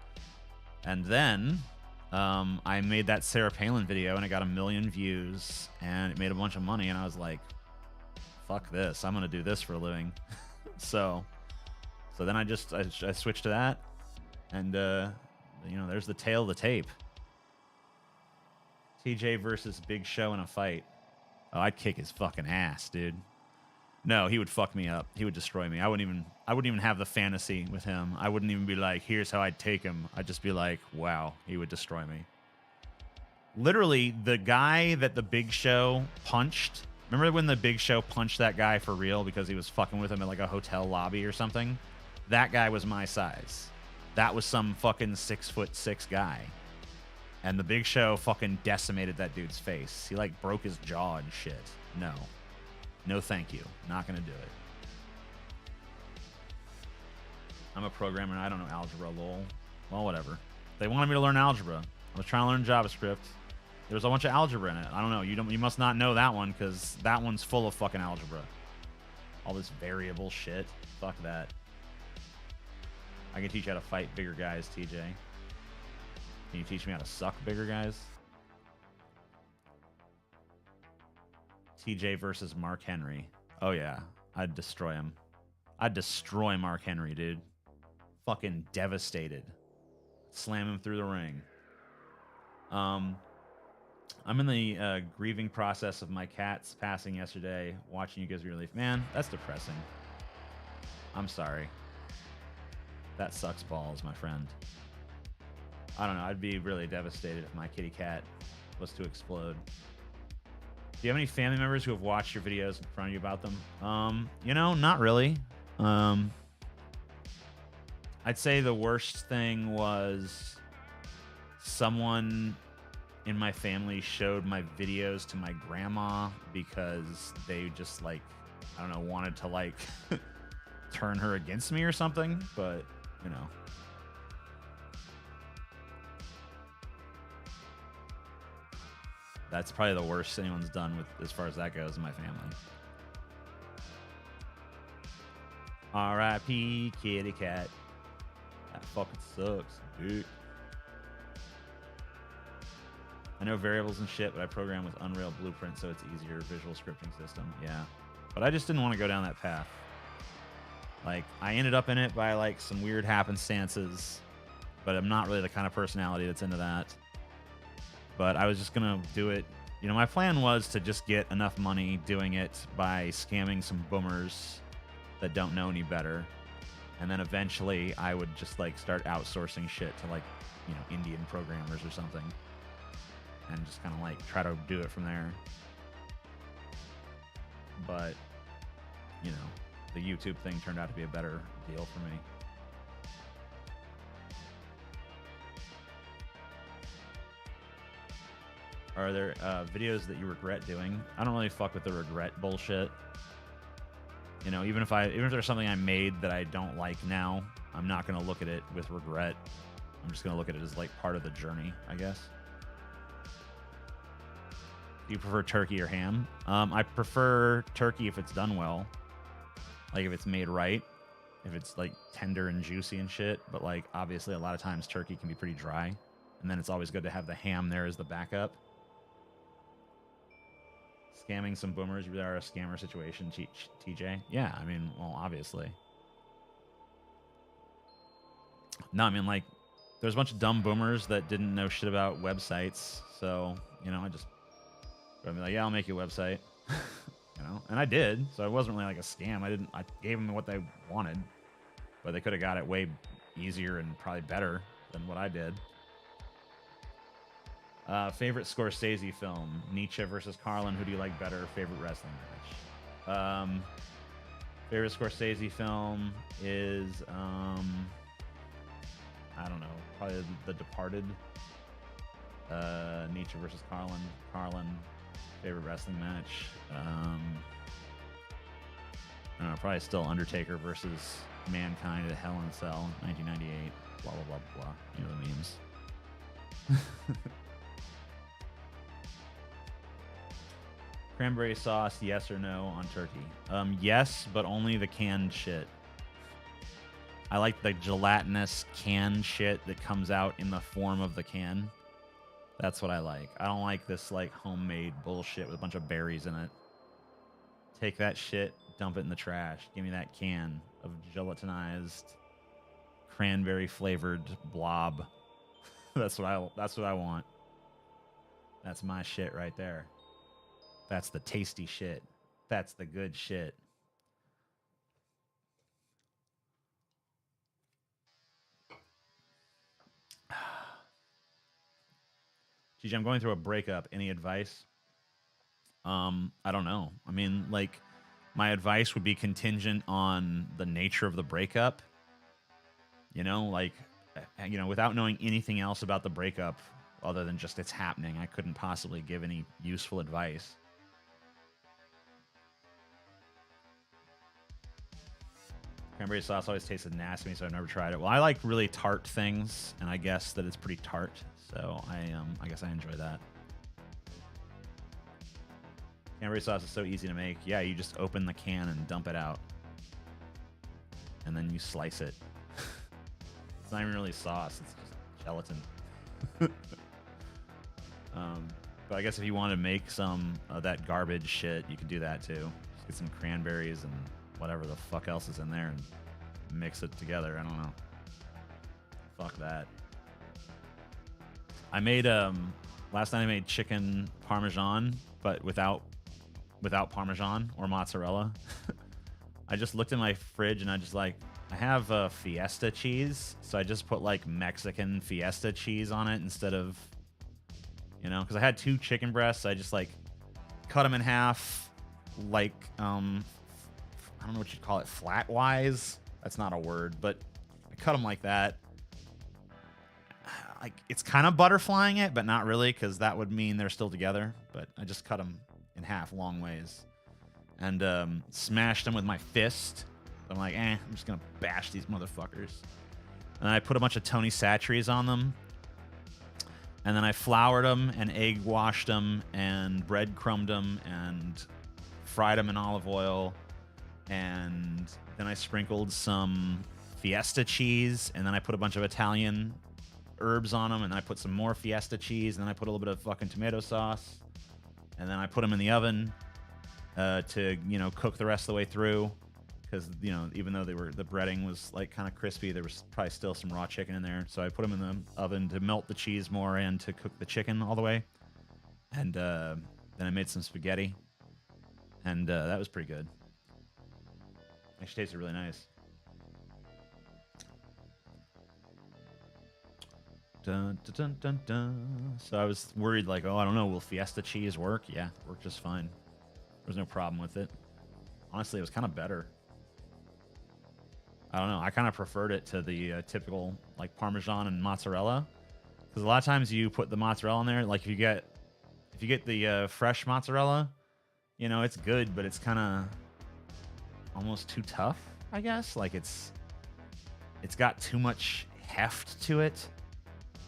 And then I made that Sarah Palin video, and it got 1 million views, and it made a bunch of money. And I was like, fuck this. I'm going to do this for a living. So then I switched to that. And, you know, there's the tail of the tape. TJ versus Big Show in a fight. Oh, I'd kick his fucking ass, dude. No, he would fuck me up. He would destroy me. I wouldn't even have the fantasy with him. I wouldn't even be like, here's how I'd take him. I'd just be like, wow, he would destroy me. Literally, the guy that the Big Show punched. Remember when the Big Show punched that guy for real because he was fucking with him at like a hotel lobby or something? That guy was my size. That was some fucking 6'6" guy. And the Big Show fucking decimated that dude's face. He, like, broke his jaw and shit. No. No thank you. Not gonna do it. I'm a programmer and I don't know algebra, lol. Well, whatever. They wanted me to learn algebra. I was trying to learn JavaScript. There was a bunch of algebra in it. I don't know. You must not know that one because that one's full of fucking algebra. All this variable shit. Fuck that. I can teach you how to fight bigger guys, TJ. Can you teach me how to suck bigger guys? TJ versus Mark Henry. Oh, yeah. I'd destroy him. I'd destroy Mark Henry, dude. Fucking devastated. Slam him through the ring. I'm in the grieving process of my cat's passing yesterday. Watching you gives me relief. Man, that's depressing. I'm sorry. That sucks balls, my friend. I don't know. I'd be really devastated if my kitty cat was to explode. Do you have any family members who have watched your videos in front of you about them? You know, not really. I'd say the worst thing was someone in my family showed my videos to my grandma because they just, like, I don't know, wanted to, like, turn her against me or something. But, you know. That's probably the worst anyone's done with as far as that goes in my family. R.I.P. kitty cat. That fucking sucks, dude. I know variables and shit, but I program with Unreal Blueprint, so it's easier visual scripting system. Yeah. But I just didn't want to go down that path. Like, I ended up in it by, like, some weird happenstances, but I'm not really the kind of personality that's into that. But I was just going to do it. You know, my plan was to just get enough money doing it by scamming some boomers that don't know any better. And then eventually I would just, like, start outsourcing shit to, like, you know, Indian programmers or something. And just kind of, like, try to do it from there. But, you know, the YouTube thing turned out to be a better deal for me. Are there videos that you regret doing? I don't really fuck with the regret bullshit. You know, even if there's something I made that I don't like now, I'm not gonna look at it with regret. I'm just gonna look at it as like part of the journey, I guess. Do you prefer turkey or ham? I prefer turkey if it's done well. Like if it's made right. If it's like tender and juicy and shit. But like obviously a lot of times turkey can be pretty dry. And then it's always good to have the ham there as the backup. Scamming some boomers, you are a scammer situation, TJ. Yeah, I mean, well, obviously. No, I mean, like, there's a bunch of dumb boomers that didn't know shit about websites. So, you know, I'd be like, yeah, I'll make you a website. You know, and I did. So it wasn't really like a scam. I gave them what they wanted, but they could have got it way easier and probably better than what I did. Favorite Scorsese film? Nietzsche versus Carlin. Who do you like better? Favorite wrestling match? Favorite Scorsese film is I don't know, probably The Departed. Nietzsche versus Carlin. Favorite wrestling match? I don't know, probably still Undertaker versus Mankind at Hell in a Cell, 1998. Blah blah blah blah. You know the memes. Cranberry sauce, yes or no on turkey? Yes, but only the canned shit. I like the gelatinous canned shit that comes out in the form of the can. That's what I like. I don't like this like homemade bullshit with a bunch of berries in it. Take that shit, dump it in the trash. Give me that can of gelatinized cranberry flavored blob. That's what I want. That's my shit right there. That's the tasty shit. That's the good shit. Geez, I'm going through a breakup. Any advice? I don't know. I mean, like, my advice would be contingent on the nature of the breakup. You know, like, you know, without knowing anything else about the breakup other than just it's happening, I couldn't possibly give any useful advice. Cranberry sauce always tasted nasty to me, so I've never tried it. Well, I like really tart things, and I guess that it's pretty tart, so I guess I enjoy that. Cranberry sauce is so easy to make. Yeah, you just open the can and dump it out, and then you slice it. It's not even really sauce; it's just gelatin. But I guess if you want to make some of that garbage shit, you can do that too. Just get some cranberries and whatever the fuck else is in there and mix it together. I don't know. Fuck that. I made last night I made chicken parmesan, but without parmesan or mozzarella. I just looked in my fridge and I have Fiesta cheese, so I just put like Mexican Fiesta cheese on it instead of, you know, because I had 2 chicken breasts. I just like cut them in half, like I don't know what you'd call it, flat-wise. That's not a word, but I cut them like that. Like, it's kind of butterflying it, but not really, because that would mean they're still together. But I just cut them in half, long ways, and smashed them with my fist. I'm like, I'm just gonna bash these motherfuckers. And I put a bunch of Tony Chachere's on them, and then I floured them and egg washed them and breadcrumbed them and fried them in olive oil. And then I sprinkled some Fiesta cheese, and then I put a bunch of Italian herbs on them, and then I put some more Fiesta cheese, and then I put a little bit of fucking tomato sauce, and then I put them in the oven to, you know, cook the rest of the way through, because, you know, even though the breading was like kind of crispy, there was probably still some raw chicken in there, so I put them in the oven to melt the cheese more and to cook the chicken all the way, and then I made some spaghetti, and that was pretty good. Actually tasted really nice. Dun, dun, dun, dun, dun. So I was worried, like, oh, I don't know, will Fiesta cheese work? Yeah, it worked just fine. There was no problem with it. Honestly, it was kind of better. I don't know. I kind of preferred it to the typical, like, Parmesan and mozzarella. Because a lot of times you put the mozzarella in there, like, if you get If you get the fresh mozzarella, you know, it's good, but it's kind of almost too tough, I guess. Like it's got too much heft to it.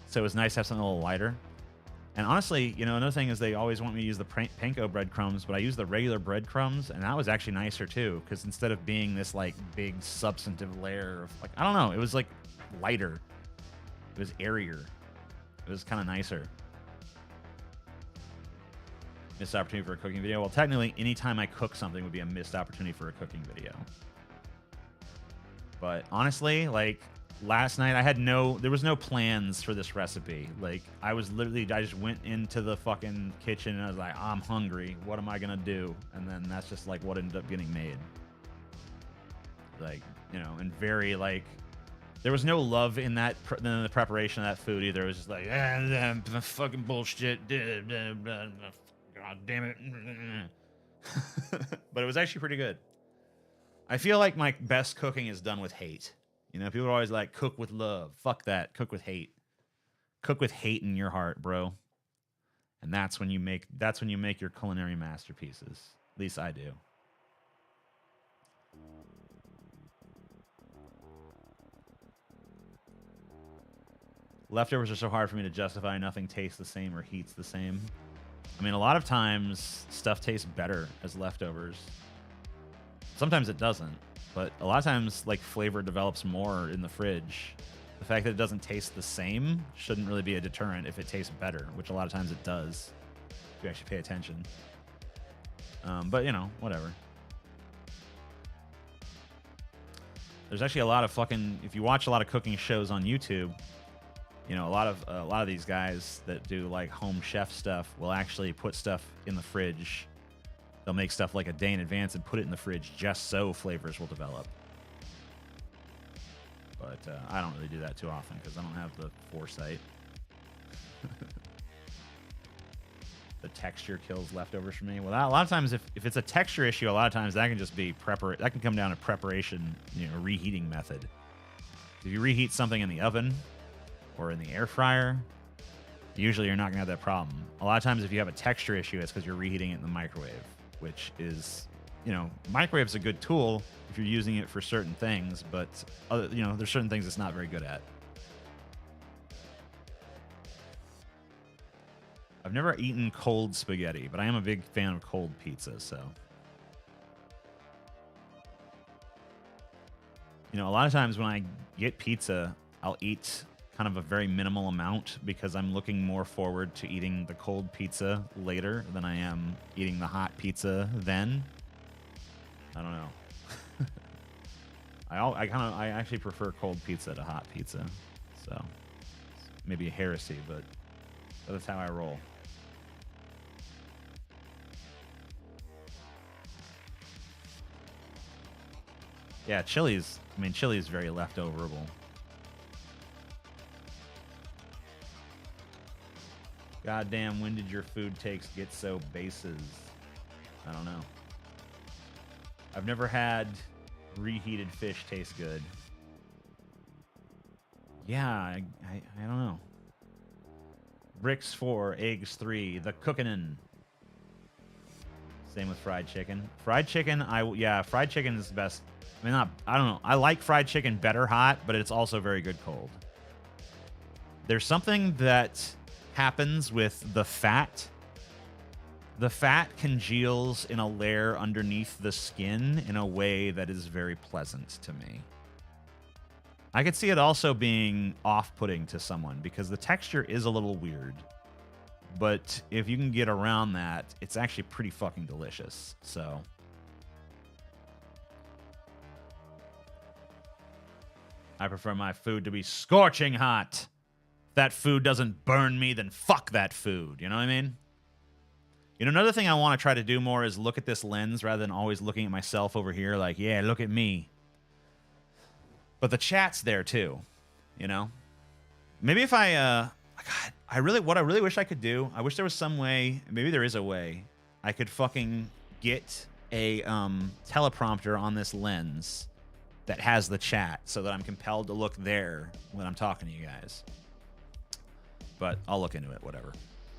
So it's nice to have something a little lighter. And honestly, you know, another thing is they always want me to use the panko breadcrumbs, but I use the regular breadcrumbs, and that was actually nicer too, because instead of being this like big substantive layer of like, I don't know, it was like lighter. It was airier. It was kind of nicer. Missed opportunity for a cooking video. Well, technically, anytime I cook something would be a missed opportunity for a cooking video. But honestly, like last night, there was no plans for this recipe. Like I just went into the fucking kitchen and I was like, I'm hungry. What am I gonna do? And then that's just like what ended up getting made. Like, you know, and very like, there was no love in that in the preparation of that food either. It was just like, fucking bullshit. God damn it. But it was actually pretty good. I feel like my best cooking is done with hate. You know, people are always like, cook with love. Fuck that. Cook with hate. Cook with hate in your heart, bro. And that's when you make your culinary masterpieces. At least I do. Leftovers are so hard for me to justify. Nothing tastes the same or heats the same. I mean, a lot of times stuff tastes better as leftovers. Sometimes it doesn't, but a lot of times like flavor develops more in the fridge. The fact that it doesn't taste the same shouldn't really be a deterrent if it tastes better, which a lot of times it does if you actually pay attention. But you know, whatever. There's actually a lot of fucking, if you watch a lot of cooking shows on YouTube, you know, a lot of these guys that do like home chef stuff will actually put stuff in the fridge. They'll make stuff like a day in advance and put it in the fridge just so flavors will develop. But I don't really do that too often because I don't have the foresight. The texture kills leftovers for me. Well, a lot of times, if it's a texture issue, a lot of times that can just be that can come down to preparation, you know, reheating method. If you reheat something in the oven or in the air fryer, usually you're not gonna have that problem. A lot of times, if you have a texture issue, it's because you're reheating it in the microwave, which is, you know, microwave's a good tool if you're using it for certain things, but you know, there's certain things it's not very good at. I've never eaten cold spaghetti, but I am a big fan of cold pizza, so. You know, a lot of times when I get pizza, I'll eat kind of a very minimal amount because I'm looking more forward to eating the cold pizza later than I am eating the hot pizza then. I don't know. I actually prefer cold pizza to hot pizza, so maybe a heresy, but that's how I roll. Yeah, chili's very leftoverable. Goddamn, when did your food takes get so bases? I don't know. I've never had reheated fish taste good. Yeah, I don't know. Bricks 4, eggs 3, the cookin'. Same with fried chicken. Fried chicken, fried chicken is the best. I mean, I don't know. I like fried chicken better hot, but it's also very good cold. There's something that happens with the fat. The fat congeals in a layer underneath the skin in a way that is very pleasant to me. I could see it also being off-putting to someone because the texture is a little weird. But if you can get around that, it's actually pretty fucking delicious. So I prefer my food to be scorching hot. If that food doesn't burn me, then fuck that food. You know what I mean? You know, another thing I want to try to do more is look at this lens rather than always looking at myself over here like, yeah, look at me. But the chat's there too, you know? Maybe if God, what I really wish I could do, I wish there was some way, maybe there is a way, I could fucking get a teleprompter on this lens that has the chat so that I'm compelled to look there when I'm talking to you guys. But I'll look into it, whatever.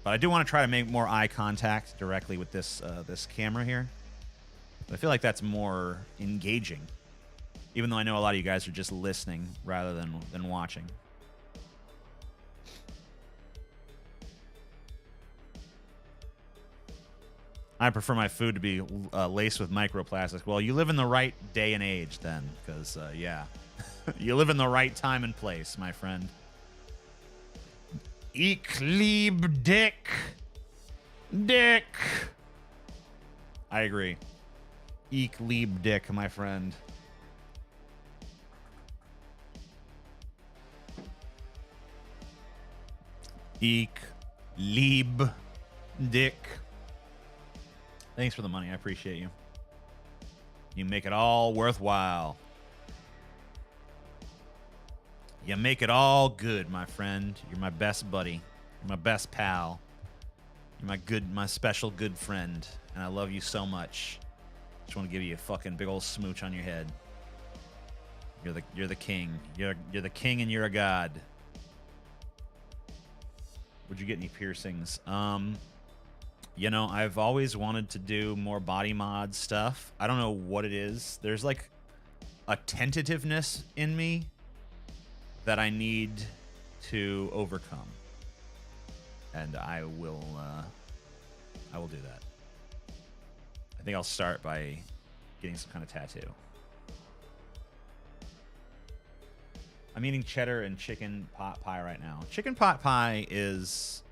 But I do want to try to make more eye contact directly with this this camera here. I feel like that's more engaging, even though I know a lot of you guys are just listening rather than watching. I prefer my food to be laced with microplastics. Well, you live in the right day and age then, because, yeah. You live in the right time and place, my friend. Ich lieb Dick. Dick. I agree. Ich lieb Dick, my friend. Ich lieb Dick. Thanks for the money. I appreciate you. You make it all worthwhile. You make it all good, my friend. You're my best buddy. You're my best pal. You're my special good friend. And I love you so much. Just want to give you a fucking big old smooch on your head. You're the king. You're the king and you're a god. Would you get any piercings? You know, I've always wanted to do more body mod stuff. I don't know what it is. There's like a tentativeness in me that I need to overcome. And I will do that. I think I'll start by getting some kind of tattoo. I'm eating cheddar and chicken pot pie right now. Chicken pot pie is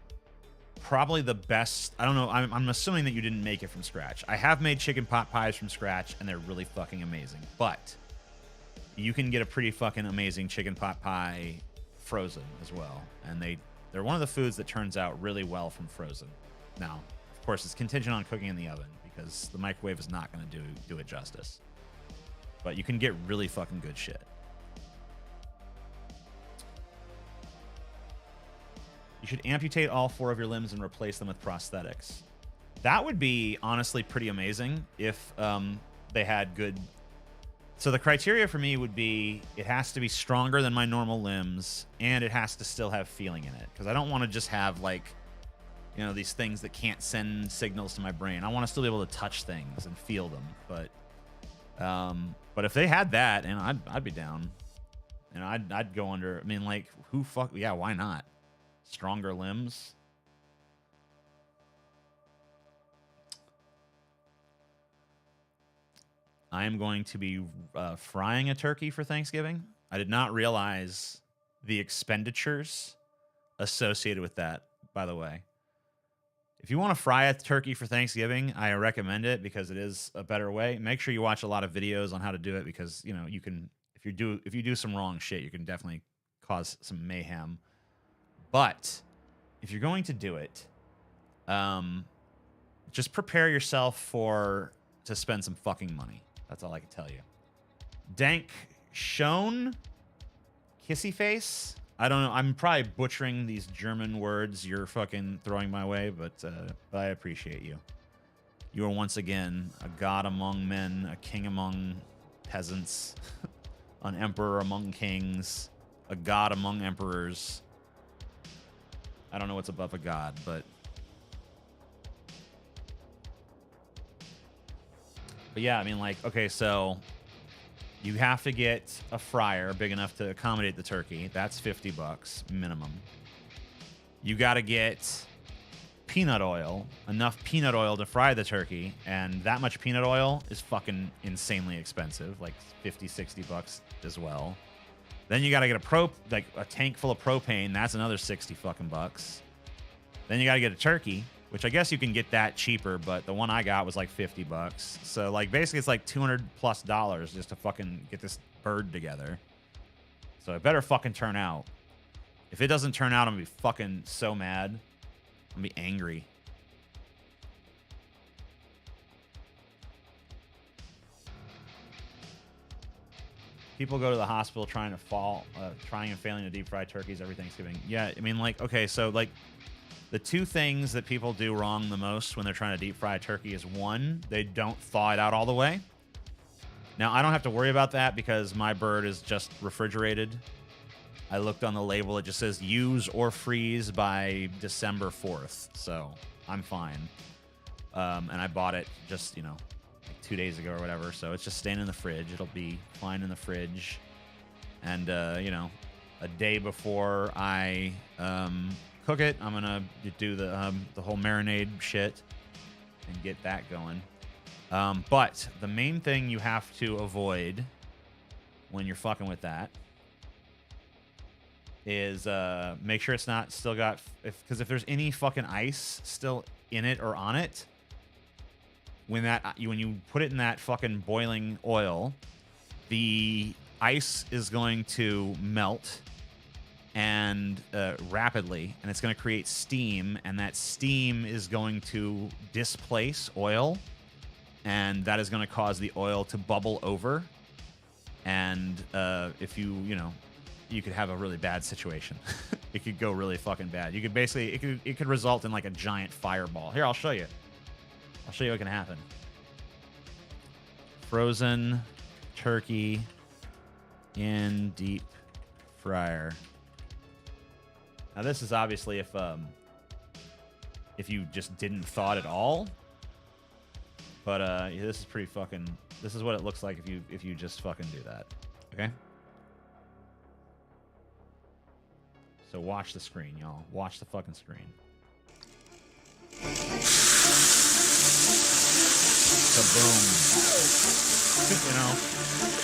probably the best. I don't know. I'm assuming that you didn't make it from scratch. I have made chicken pot pies from scratch, and they're really fucking amazing. But you can get a pretty fucking amazing chicken pot pie frozen as well. And they're one of the foods that turns out really well from frozen. Now, of course, it's contingent on cooking in the oven because the microwave is not going to do it justice. But you can get really fucking good shit. You should amputate all 4 of your limbs and replace them with prosthetics. That would be honestly pretty amazing if they had good. So the criteria for me would be it has to be stronger than my normal limbs and it has to still have feeling in it. Because I don't want to just have like, you know, these things that can't send signals to my brain. I want to still be able to touch things and feel them. But if they had that, and I'd be down. And I'd go under. I mean, like, yeah, why not? Stronger limbs. I am going to be frying a turkey for Thanksgiving. I did not realize the expenditures associated with that, by the way. If you want to fry a turkey for Thanksgiving, I recommend it because it is a better way. Make sure you watch a lot of videos on how to do it because, you know, you can, if you do some wrong shit, you can definitely cause some mayhem. But if you're going to do it, just prepare yourself to spend some fucking money. That's all I can tell you. Dank Schoen, Kissy Face. I don't know. I'm probably butchering these German words you're fucking throwing my way, but I appreciate you. You are once again a god among men, a king among peasants, an emperor among kings, a god among emperors. I don't know what's above a god, but yeah, I mean, like, okay, so you have to get a fryer big enough to accommodate the turkey. That's $50 minimum. You got to get peanut oil, enough peanut oil to fry the turkey, and that much peanut oil is fucking insanely expensive, like $50-$60 as well. Then you got to get a tank full of propane. That's another 60 fucking bucks. Then you got to get a turkey, which I guess you can get that cheaper, but the one I got was like $50. So like basically it's like $200+ just to fucking get this bird together. So it better fucking turn out. If it doesn't turn out, I'm gonna be fucking so mad. I'm gonna be angry. People go to the hospital trying and failing to deep fry turkeys every Thanksgiving. Yeah, I mean, like, okay, so, like, the 2 things that people do wrong the most when they're trying to deep fry a turkey is, 1, they don't thaw it out all the way. Now, I don't have to worry about that because my bird is just refrigerated. I looked on the label. It just says use or freeze by December 4th. So I'm fine. And I bought it just, like 2 days ago or whatever. So it's just staying in the fridge. It'll be fine in the fridge. And, a day before I cook it, I'm going to do the whole marinade shit and get that going. But the main thing you have to avoid when you're fucking with that is make sure it's not still got, because if there's any fucking ice still in it or on it, when you put it in that fucking boiling oil, the ice is going to melt and rapidly, and it's going to create steam, and that steam is going to displace oil, and that is going to cause the oil to bubble over, and if you could have a really bad situation. It could go really fucking bad. You could basically, it could result in like a giant fireball. Here, I'll show you. I'll show you what can happen. Frozen turkey in deep fryer. Now this is obviously if you just didn't thaw it at all. But yeah, this is pretty fucking. This is what it looks like if you just fucking do that. Okay. So watch the screen, y'all. Watch the fucking screen. So boom.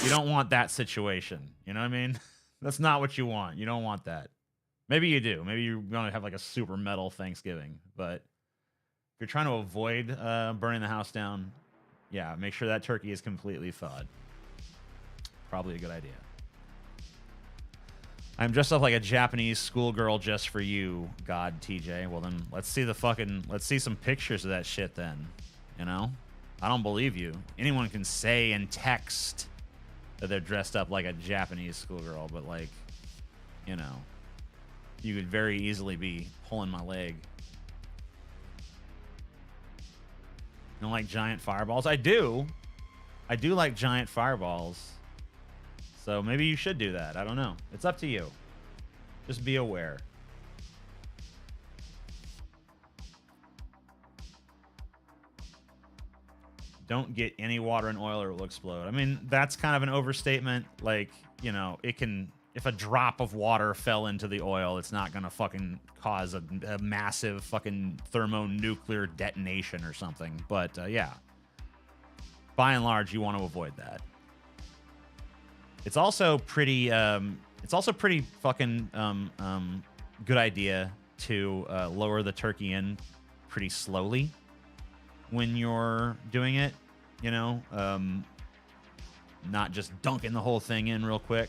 You don't want that situation. You know what I mean? That's not what you want. You don't want that. Maybe you do. Maybe you're going to have like a super metal Thanksgiving. But if you're trying to avoid burning the house down, yeah, make sure that turkey is completely thawed. Probably a good idea. I'm dressed up like a Japanese schoolgirl just for you, God, TJ. Well, then let's see some pictures of that shit then. I don't believe you. Anyone can say and text that they're dressed up like a Japanese schoolgirl, but like, you could very easily be pulling my leg. You don't like giant fireballs? I do. I do like giant fireballs. So maybe you should do that. I don't know. It's up to you. Just be aware. Don't get any water and oil or it will explode. I mean, that's kind of an overstatement. Like, it can... If a drop of water fell into the oil, it's not going to fucking cause a massive fucking thermonuclear detonation or something. But, yeah. By and large, you want to avoid that. It's also pretty fucking good idea to lower the turkey in pretty slowly when you're doing it, not just dunking the whole thing in real quick.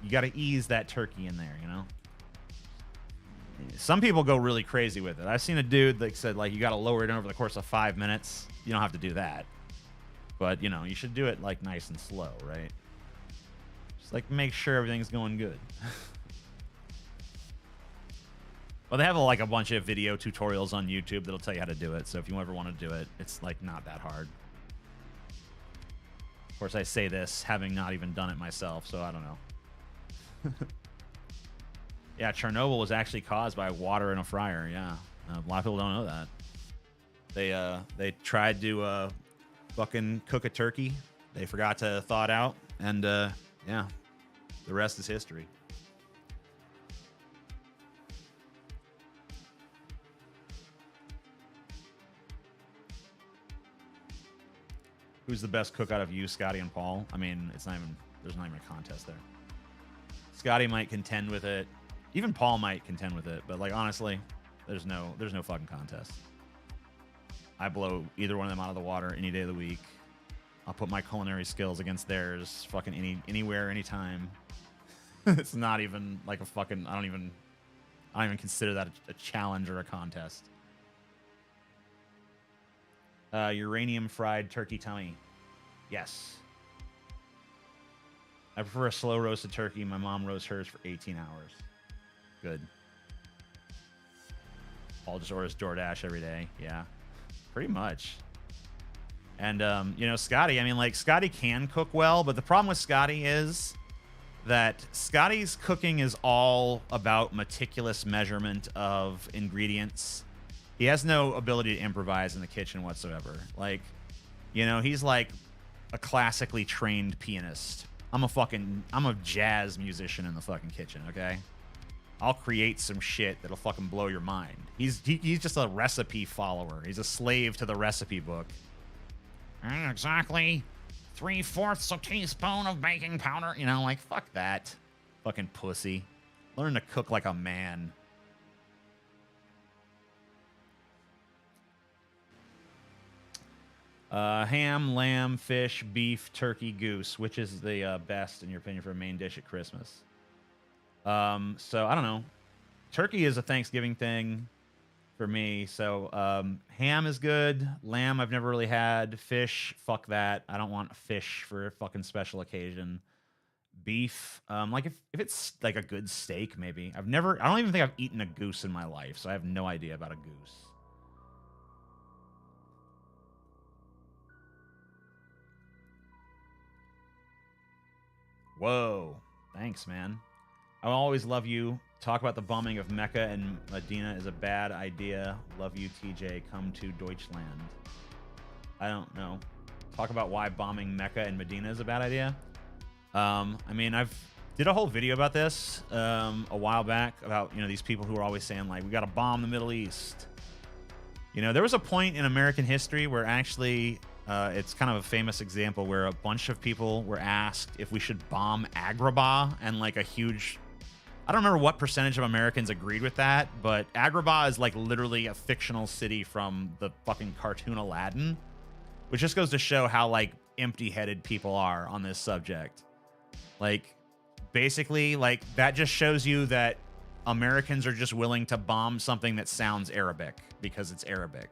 You got to ease that turkey in there, Some people go really crazy with it. I've seen a dude that said, like, you got to lower it in over the course of 5 minutes. You don't have to do that. But, you should do it, like, nice and slow, right? Just, like, make sure everything's going good. Well, they have, like, a bunch of video tutorials on YouTube that'll tell you how to do it. So if you ever want to do it, it's, like, not that hard. Of course, I say this having not even done it myself, so I don't know. Yeah, Chernobyl was actually caused by water in a fryer. Yeah, a lot of people don't know that. They tried to fucking cook a turkey. They forgot to thaw it out, and yeah, the rest is history. Who's the best cook out of you, Scotty and Paul? I mean, there's not even a contest there. Scotty might contend with it. Even Paul might contend with it. But, like, honestly, there's no fucking contest. I blow either one of them out of the water any day of the week. I'll put my culinary skills against theirs fucking anywhere, anytime. It's not even like a fucking... I don't even consider that a challenge or a contest. Uranium fried turkey tummy. Yes. I prefer a slow roasted turkey. My mom roasts hers for 18 hours. Good. Paul just orders DoorDash every day. Yeah, pretty much. And, Scotty, I mean, like, Scotty can cook well, but the problem with Scotty is that Scotty's cooking is all about meticulous measurement of ingredients. He has no ability to improvise in the kitchen whatsoever. Like, you know, he's like a classically trained pianist. I'm a jazz musician in the fucking kitchen, okay? I'll create some shit that'll fucking blow your mind. He's just a recipe follower. He's a slave to the recipe book. Exactly 3/4 a teaspoon of baking powder. You know, like, fuck that. Fucking pussy. Learn to cook like a man. Ham, lamb, fish, beef, turkey, goose. Which is the best, in your opinion, for a main dish at Christmas? So, I don't know. Turkey is a Thanksgiving thing for me. So, ham is good. Lamb I've never really had. Fish, fuck that. I don't want fish for a fucking special occasion. Beef, like if it's like a good steak, maybe. I don't even think I've eaten a goose in my life, so I have no idea about a goose. Whoa. Thanks, man. I'll always love you. Talk about the bombing of Mecca and Medina is a bad idea. Love you, TJ. Come to Deutschland. I don't know. Talk about why bombing Mecca and Medina is a bad idea. I mean, I've did a whole video about this a while back about, you know, these people who are always saying, like, we got to bomb the Middle East. You know, there was a point in American history where actually it's kind of a famous example where a bunch of people were asked if we should bomb Agrabah, and like a huge, I don't remember what percentage of Americans agreed with that, but Agrabah is like literally a fictional city from the fucking cartoon Aladdin, which just goes to show how like empty-headed people are on this subject. Like, basically, like, that just shows you that Americans are just willing to bomb something that sounds Arabic because it's Arabic,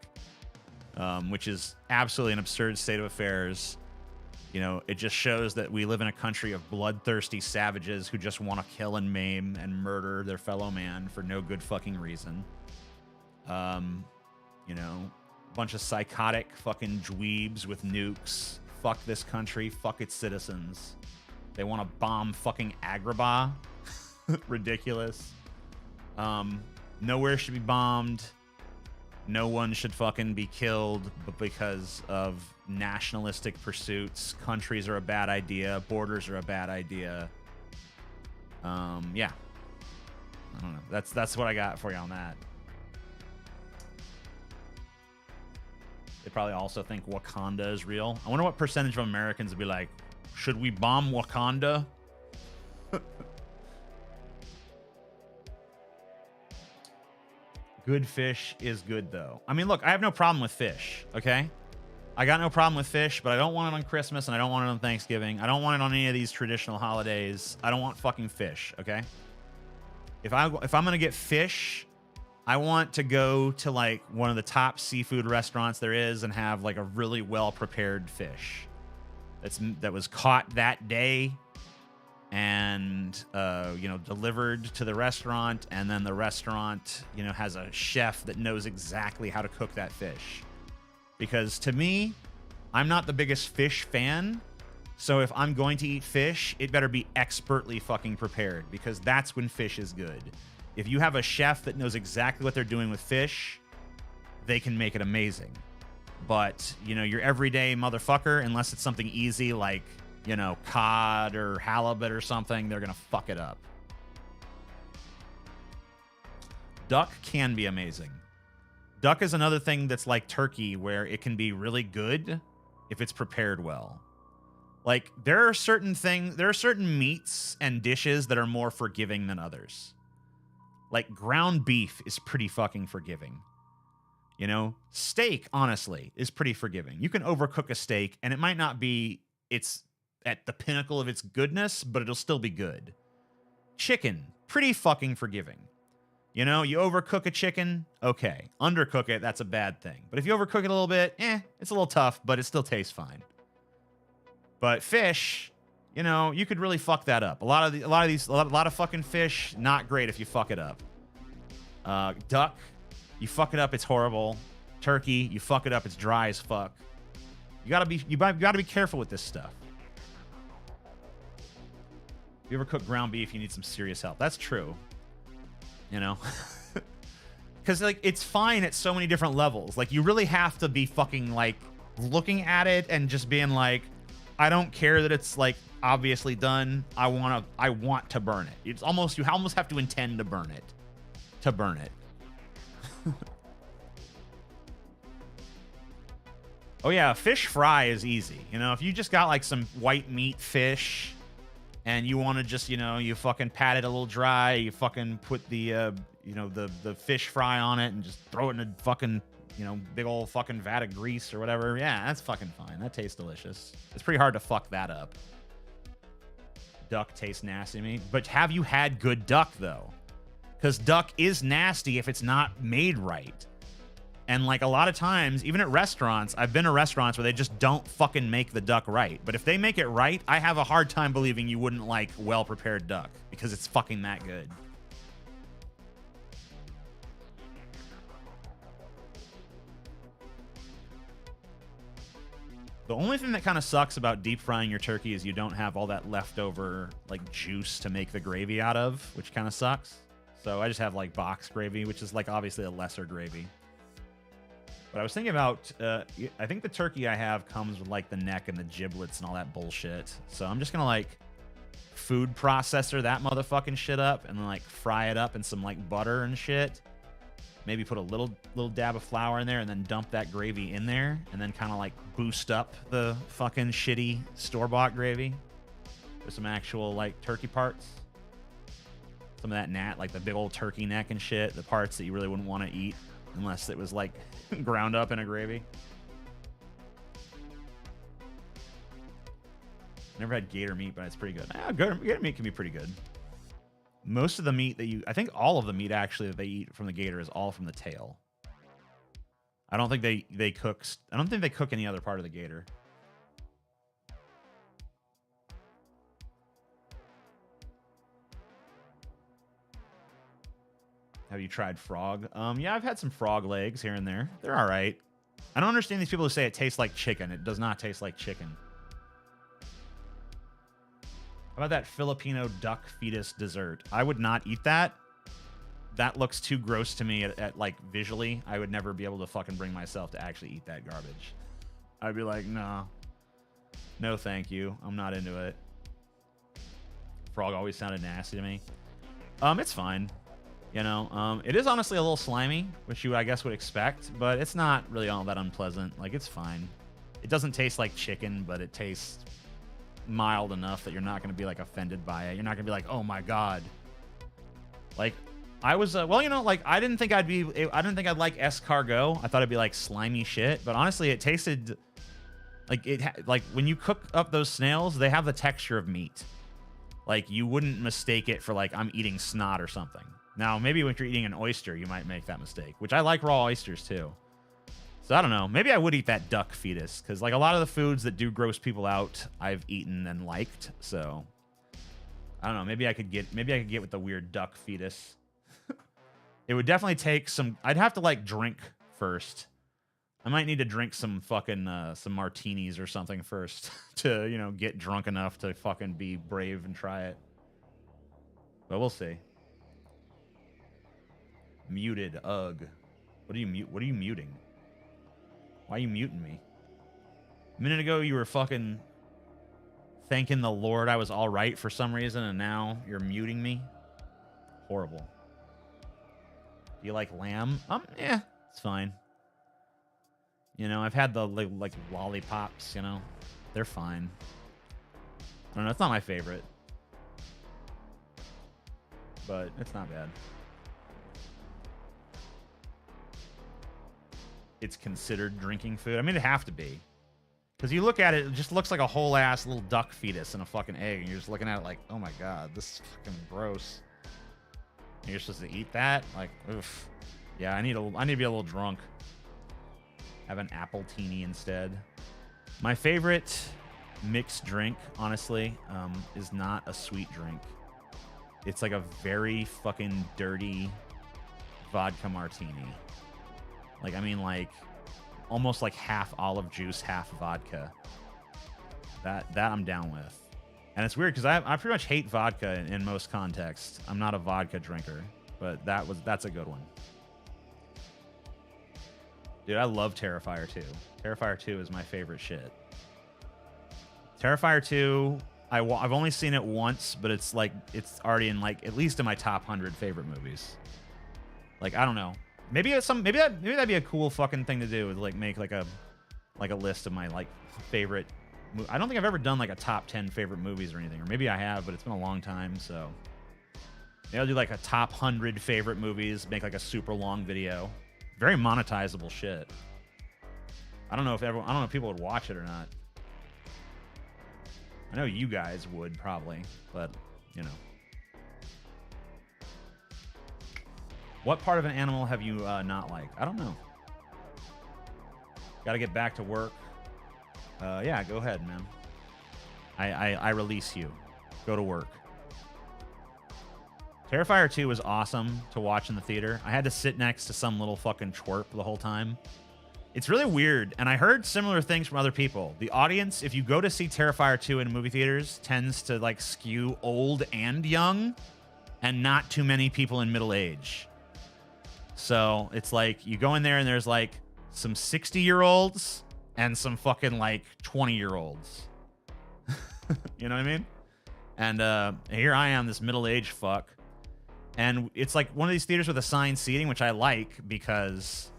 which is absolutely an absurd state of affairs. You know, it just shows that we live in a country of bloodthirsty savages who just want to kill and maim and murder their fellow man for no good fucking reason. You know, a bunch of psychotic fucking dweebs with nukes. Fuck this country. Fuck its citizens. They want to bomb fucking Agrabah. Ridiculous. Nowhere should be bombed. No one should fucking be killed, but because of nationalistic pursuits, countries are a bad idea, borders are a bad idea. Yeah. I don't know. That's what I got for you on that. They probably also think Wakanda is real. I wonder what percentage of Americans would be like, should we bomb Wakanda? Good fish is good, though. I mean, look, I have no problem with fish, okay? I got no problem with fish, but I don't want it on Christmas, and I don't want it on Thanksgiving. I don't want it on any of these traditional holidays. I don't want fucking fish, okay? If I'm going to get fish, I want to go to, like, one of the top seafood restaurants there is and have, like, a really well-prepared fish that was caught that day and, you know, delivered to the restaurant, and then the restaurant, you know, has a chef that knows exactly how to cook that fish. Because to me, I'm not the biggest fish fan, so if I'm going to eat fish, it better be expertly fucking prepared, because that's when fish is good. If you have a chef that knows exactly what they're doing with fish, they can make it amazing. But, you know, your everyday motherfucker, unless it's something easy like, you know, cod or halibut or something, they're going to fuck it up. Duck can be amazing. Duck is another thing that's like turkey, where it can be really good if it's prepared well. Like, there are certain meats and dishes that are more forgiving than others. Like, ground beef is pretty fucking forgiving. You know, steak, honestly, is pretty forgiving. You can overcook a steak, and it might not be it's at the pinnacle of its goodness, but it'll still be good. Chicken, pretty fucking forgiving. You know, you overcook a chicken, okay. Undercook it, that's a bad thing. But if you overcook it a little bit, it's a little tough, but it still tastes fine. But fish, you know, you could really fuck that up. A lot of fucking fish, not great if you fuck it up. Duck, you fuck it up, it's horrible. Turkey, you fuck it up, it's dry as fuck. You gotta be careful with this stuff. you ever cook ground beef, you need some serious help. That's true. You know? Because, like, it's fine at so many different levels. Like, you really have to be fucking, like, looking at it and just being like, I don't care that it's, like, obviously done. I want to burn it. It's almost, you almost have to intend to burn it. To burn it. Oh, yeah, fish fry is easy. You know, if you just got, like, some white meat fish and you want to just, you know, you fucking pat it a little dry, you fucking put the, you know, the fish fry on it and just throw it in a fucking, you know, big old fucking vat of grease or whatever. Yeah, that's fucking fine. That tastes delicious. It's pretty hard to fuck that up. Duck tastes nasty to me. But have you had good duck, though? Because duck is nasty if it's not made right. And, like, a lot of times, even at restaurants, I've been to restaurants where they just don't fucking make the duck right. But if they make it right, I have a hard time believing you wouldn't like well-prepared duck because it's fucking that good. The only thing that kind of sucks about deep frying your turkey is you don't have all that leftover, like, juice to make the gravy out of, which kind of sucks. So I just have, like, box gravy, which is, like, obviously a lesser gravy. But I was thinking about, I think the turkey I have comes with, like, the neck and the giblets and all that bullshit. So I'm just going to, like, food processor that motherfucking shit up and then, like, fry it up in some, like, butter and shit. Maybe put a little dab of flour in there and then dump that gravy in there and then kind of, like, boost up the fucking shitty store-bought gravy with some actual, like, turkey parts. Some of that like, the big old turkey neck and shit, the parts that you really wouldn't want to eat unless it was, like, ground up in a gravy. Never had gator meat, but it's pretty good. Gator meat can be pretty good. Most of the meat that I think all of the meat actually that they eat from the gator is all from the tail. I don't think they cook any other part of the gator. Have you tried frog? Yeah, I've had some frog legs here and there. They're all right. I don't understand these people who say it tastes like chicken. It does not taste like chicken. How about that Filipino duck fetus dessert? I would not eat that. That looks too gross to me at like visually. I would never be able to fucking bring myself to actually eat that garbage. I'd be like, nah. No, thank you. I'm not into it. Frog always sounded nasty to me. It's fine. You know, it is honestly a little slimy, which you, I guess, would expect, but it's not really all that unpleasant. Like, it's fine. It doesn't taste like chicken, but it tastes mild enough that you're not going to be, like, offended by it. You're not going to be like, oh, my God. Like, I was, well, you know, like, I didn't think I'd like escargot. I thought it'd be, like, slimy shit, but honestly, it tasted, like, like, when you cook up those snails, they have the texture of meat. Like, you wouldn't mistake it for, like, I'm eating snot or something. Now, maybe when you're eating an oyster, you might make that mistake, which I like raw oysters, too. So, I don't know. Maybe I would eat that duck fetus, because, like, a lot of the foods that do gross people out, I've eaten and liked, so... I don't know. Maybe I could get with the weird duck fetus. It would definitely take some... I'd have to, like, drink first. I might need to drink some fucking, some martinis or something first to, you know, get drunk enough to fucking be brave and try it. But we'll see. Muted, ugh. What are you muting? Why are you muting me? A minute ago you were fucking thanking the Lord I was all right for some reason, and now you're muting me? Horrible. Do you like lamb? Yeah, it's fine. You know, I've had the, like, lollipops, you know? They're fine. I don't know, it's not my favorite. But it's not bad. It's considered drinking food. I mean, it'd have to be. Because you look at it, it just looks like a whole ass little duck fetus and a fucking egg, and you're just looking at it like, oh my God, this is fucking gross. And you're supposed to eat that? Like, oof. Yeah, I need to be a little drunk. Have an apple teeny instead. My favorite mixed drink, honestly, is not a sweet drink. It's like a very fucking dirty vodka martini. Like, I mean, like, almost like half olive juice, half vodka. That I'm down with. And it's weird because I pretty much hate vodka in most contexts. I'm not a vodka drinker, but that's a good one. Dude, I love Terrifier 2. Terrifier 2 is my favorite shit. Terrifier 2, I've only seen it once, but it's like it's already in like at least in my top 100 favorite movies. Like I don't know, maybe that'd be a cool fucking thing to do, is like make like a list of my like favorite. I don't think I've ever done like a top 10 favorite movies or anything, or maybe I have, but it's been a long time. So maybe I'll do like a top 100 favorite movies, make like a super long video, very monetizable shit. I don't know if people would watch it or not. I know you guys would probably, but you know. What part of an animal have you not liked? I don't know. Got to get back to work. Yeah, go ahead, man. I release you. Go to work. Terrifier 2 was awesome to watch in the theater. I had to sit next to some little fucking twerp the whole time. It's really weird, and I heard similar things from other people. The audience, if you go to see Terrifier 2 in movie theaters, tends to like skew old and young, and not too many people in middle age. So it's like you go in there and there's like some 60-year-olds and some fucking like 20-year-olds. You know what I mean? And here I am, this middle-aged fuck. And it's like one of these theaters with assigned seating, which I like because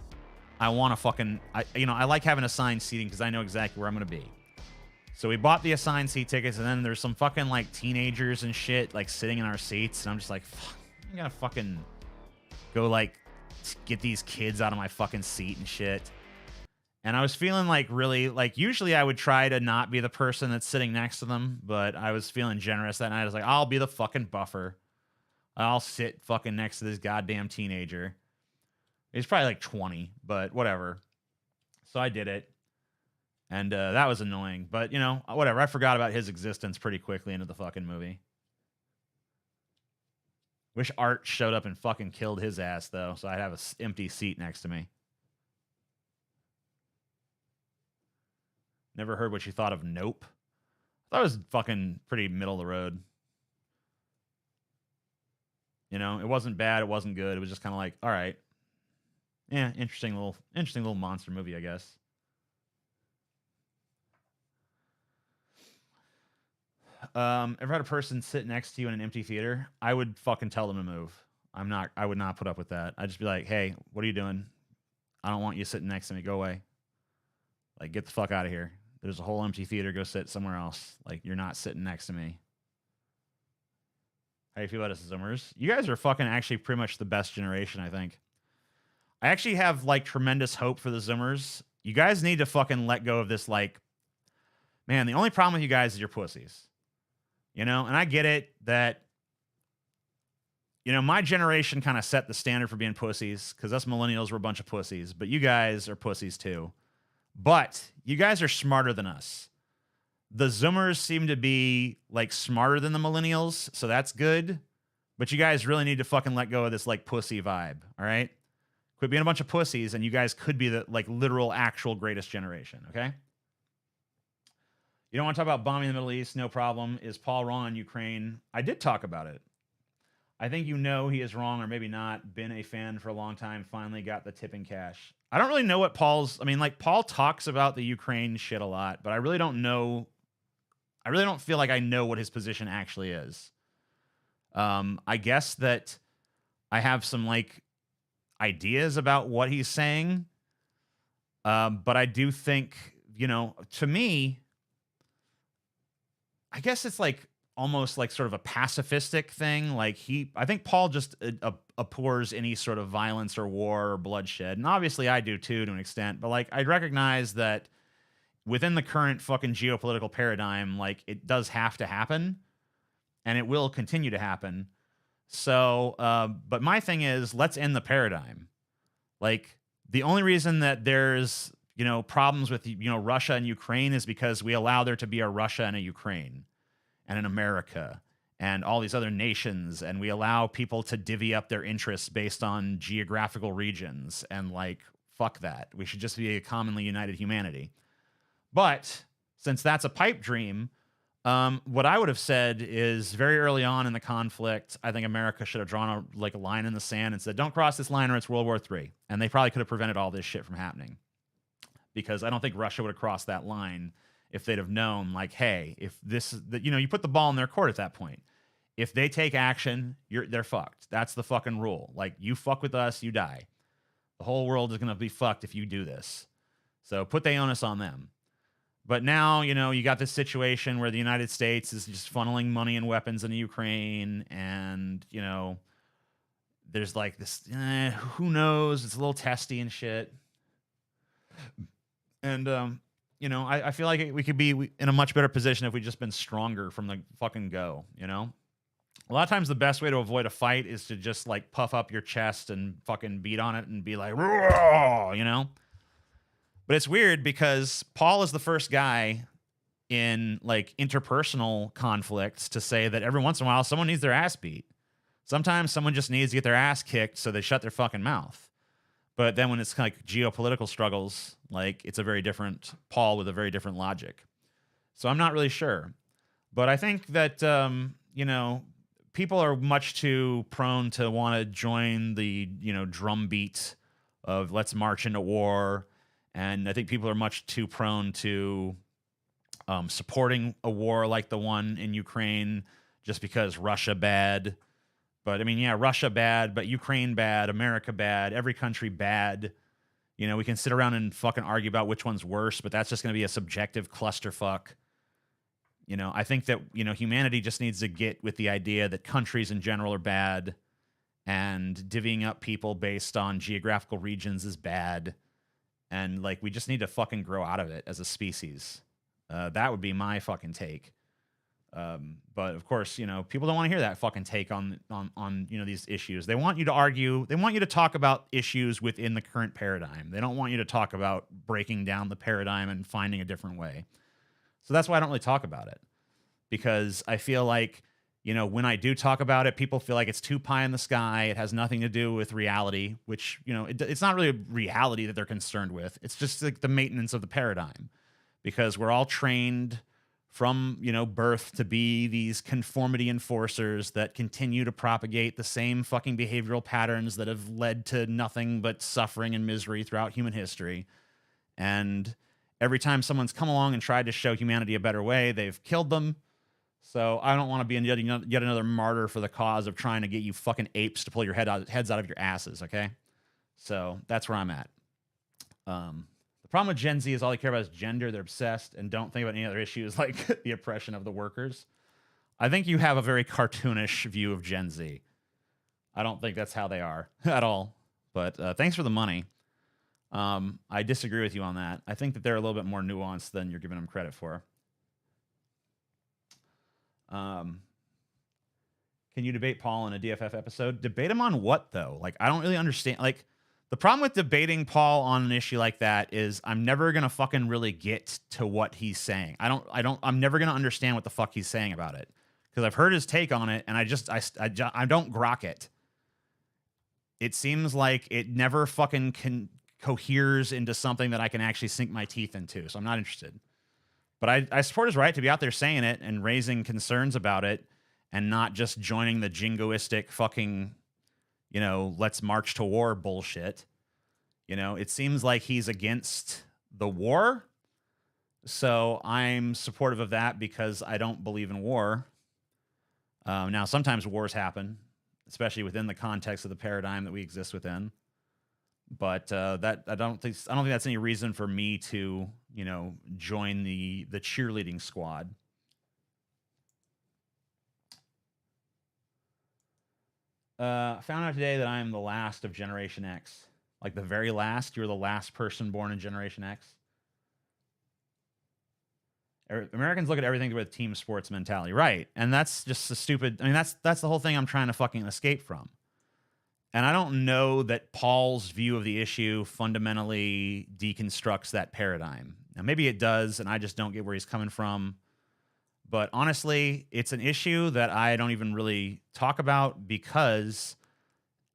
I want to fucking, I like having assigned seating because I know exactly where I'm going to be. So we bought the assigned seat tickets, and then there's some fucking like teenagers and shit like sitting in our seats. And I'm just like, fuck, I'm going to fucking go like get these kids out of my fucking seat and shit. And I was feeling like really, like usually I would try to not be the person that's sitting next to them, but I was feeling generous that night. I was like, I'll be the fucking buffer. I'll sit fucking next to this goddamn teenager. He's probably like 20, but whatever. So I did it. And that was annoying. But, you know, whatever. I forgot about his existence pretty quickly into the fucking movie. Wish Art showed up and fucking killed his ass, though, so I'd have an empty seat next to me. Never heard what you thought of Nope. I thought it was fucking pretty middle of the road. You know, it wasn't bad, it wasn't good. It was just kind of like, all right. Yeah, interesting little monster movie, I guess. Ever had a person sit next to you in an empty theater? I would fucking tell them to move. I would not put up with that. I'd just be like, hey, what are you doing? I don't want you sitting next to me. Go away. Like, get the fuck out of here. There's a whole empty theater. Go sit somewhere else. Like, you're not sitting next to me. How do you feel about us Zoomers? You guys are fucking actually pretty much the best generation, I think. I actually have, like, tremendous hope for the Zoomers. You guys need to fucking let go of this, like, man, the only problem with you guys is you're pussies. You know? And I get it that, you know, my generation kind of set the standard for being pussies because us millennials were a bunch of pussies, but you guys are pussies too. But you guys are smarter than us. The Zoomers seem to be like smarter than the millennials, so that's good. But you guys really need to fucking let go of this like pussy vibe, all right? Quit being a bunch of pussies, and you guys could be the like literal actual greatest generation, okay? You don't want to talk about bombing the Middle East? No problem. Is Paul wrong on Ukraine? I did talk about it. I think you know he is wrong, or maybe not. Been a fan for a long time. Finally got the tip in cash. I don't really know what Paul's... I mean, like, Paul talks about the Ukraine shit a lot, but I really don't know... I really don't feel like I know what his position actually is. I guess that I have some, like, ideas about what he's saying. But I do think, you know, to me... I guess it's like almost like sort of a pacifistic thing. Like I think Paul just abhors any sort of violence or war or bloodshed. And obviously I do too, to an extent, but like I recognize that within the current fucking geopolitical paradigm, like it does have to happen and it will continue to happen. So, but my thing is, let's end the paradigm. Like the only reason that there's, you know, problems with, you know, Russia and Ukraine is because we allow there to be a Russia and a Ukraine and an America and all these other nations. And we allow people to divvy up their interests based on geographical regions. And like, fuck that. We should just be a commonly united humanity. But since that's a pipe dream, What I would have said is very early on in the conflict, I think America should have drawn a line in the sand and said, "Don't cross this line, or it's World War III." And they probably could have prevented all this shit from happening, because I don't think Russia would have crossed that line if they'd have known, like, hey, if this, you put the ball in their court at that point. If they take action, they're fucked. That's the fucking rule. Like, you fuck with us, you die. The whole world is gonna be fucked if you do this. So put the onus on them. But now, you got this situation where the United States is just funneling money and weapons into Ukraine, and, there's like this, who knows? It's a little testy and shit. And, I feel like we could be in a much better position if we'd just been stronger from the fucking go, A lot of times the best way to avoid a fight is to just, like, puff up your chest and fucking beat on it and be like, "Roar," But it's weird because Paul is the first guy in, like, interpersonal conflicts to say that every once in a while someone needs their ass beat. Sometimes someone just needs to get their ass kicked so they shut their fucking mouth. But then when it's like geopolitical struggles, like, it's a very different Paul with a very different logic. So I'm not really sure. But I think that, people are much too prone to want to join the, drumbeat of let's march into war. And I think people are much too prone to supporting a war like the one in Ukraine just because Russia bad. But I mean, yeah, Russia bad, but Ukraine bad, America bad, every country bad. We can sit around and fucking argue about which one's worse, but that's just going to be a subjective clusterfuck. I think that, humanity just needs to get with the idea that countries in general are bad, and divvying up people based on geographical regions is bad. And, like, we just need to fucking grow out of it as a species. That would be my fucking take. But of course, people don't want to hear that fucking take on these issues. They want you to argue. They want you to talk about issues within the current paradigm. They don't want you to talk about breaking down the paradigm and finding a different way. So that's why I don't really talk about it, because I feel like, when I do talk about it, people feel like it's too pie in the sky. It has nothing to do with reality, which, it's not really a reality that they're concerned with. It's just like the maintenance of the paradigm, because we're all trained from, birth to be these conformity enforcers that continue to propagate the same fucking behavioral patterns that have led to nothing but suffering and misery throughout human history. And every time someone's come along and tried to show humanity a better way, they've killed them. So I don't want to be yet another martyr for the cause of trying to get you fucking apes to pull your heads out of your asses, okay? So that's where I'm at. The problem with Gen Z is all they care about is gender. They're obsessed and don't think about any other issues like the oppression of the workers. I think you have a very cartoonish view of Gen Z. I don't think that's how they are at all. But thanks for the money. I disagree with you on that. I think that they're a little bit more nuanced than you're giving them credit for. Can you debate Paul in a DFF episode? Debate him on what, though? Like, I don't really understand. Like, the problem with debating Paul on an issue like that is I'm never gonna fucking really get to what he's saying. I'm never gonna understand what the fuck he's saying about it, because I've heard his take on it and I don't grok it. It seems like it never fucking coheres into something that I can actually sink my teeth into. So I'm not interested. But I support his right to be out there saying it and raising concerns about it, and not just joining the jingoistic fucking, let's march to war bullshit. It seems like he's against the war. So I'm supportive of that because I don't believe in war. Now, sometimes wars happen, especially within the context of the paradigm that we exist within. But that I don't think that's any reason for me to, join the cheerleading squad. I found out today that I am the last of Generation X. Like, the very last. You're the last person born in Generation X. Americans look at everything with team sports mentality, right? And that's just a stupid. I mean, that's the whole thing I'm trying to fucking escape from. And I don't know that Paul's view of the issue fundamentally deconstructs that paradigm. Now, maybe it does, and I just don't get where he's coming from. But honestly, it's an issue that I don't even really talk about because,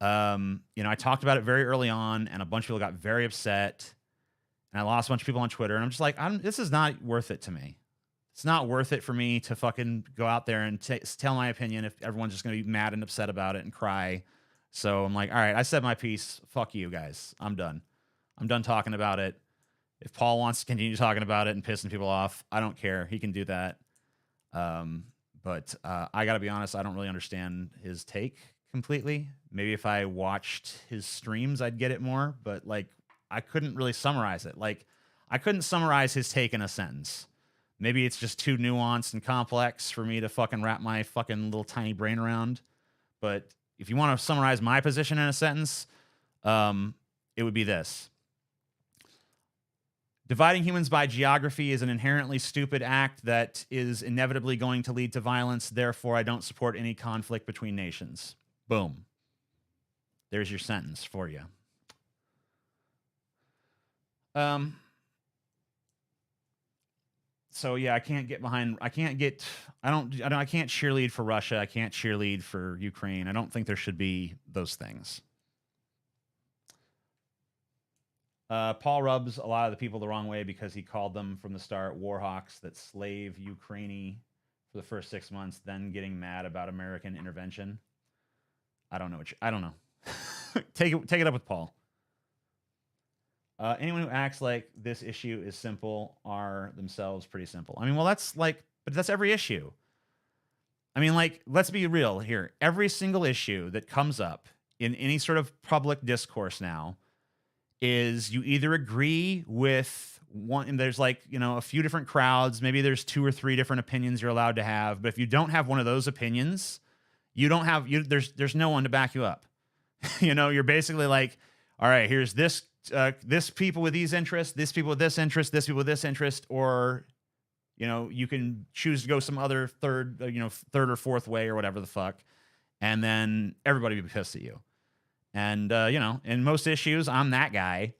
I talked about it very early on, and a bunch of people got very upset, and I lost a bunch of people on Twitter, and I'm just like, this is not worth it to me. It's not worth it for me to fucking go out there and tell my opinion if everyone's just going to be mad and upset about it and cry. So I'm like, all right, I said my piece. Fuck you guys. I'm done. I'm done talking about it. If Paul wants to continue talking about it and pissing people off, I don't care. He can do that. But I got to be honest, I don't really understand his take completely. Maybe if I watched his streams, I'd get it more. But like, I couldn't really summarize it. Like, I couldn't summarize his take in a sentence. Maybe it's just too nuanced and complex for me to fucking wrap my fucking little tiny brain around. But if you want to summarize my position in a sentence, it would be this. Dividing humans by geography is an inherently stupid act that is inevitably going to lead to violence. Therefore, I don't support any conflict between nations. Boom. There's your sentence for you. So yeah, I can't cheerlead for Russia. I can't cheerlead for Ukraine. I don't think there should be those things. Paul rubs a lot of the people the wrong way because he called them from the start warhawks that slave Ukraine for the first 6 months, then getting mad about American intervention. I don't know. I don't know. Take it up with Paul. Anyone who acts like this issue is simple are themselves pretty simple. I mean, well, but that's every issue. I mean, like, let's be real here. Every single issue that comes up in any sort of public discourse now is you either agree with one, and there's like, you know, a few different crowds. Maybe there's 2 or 3 different opinions you're allowed to have. But if you don't have one of those opinions, there's no one to back you up. You know, you're basically like, all right, here's this people with these interests, this people with this interest, this people with this interest, or, you know, you can choose to go some other third or fourth way or whatever the fuck, and then everybody will be pissed at you. And you know, in most issues, I'm that guy.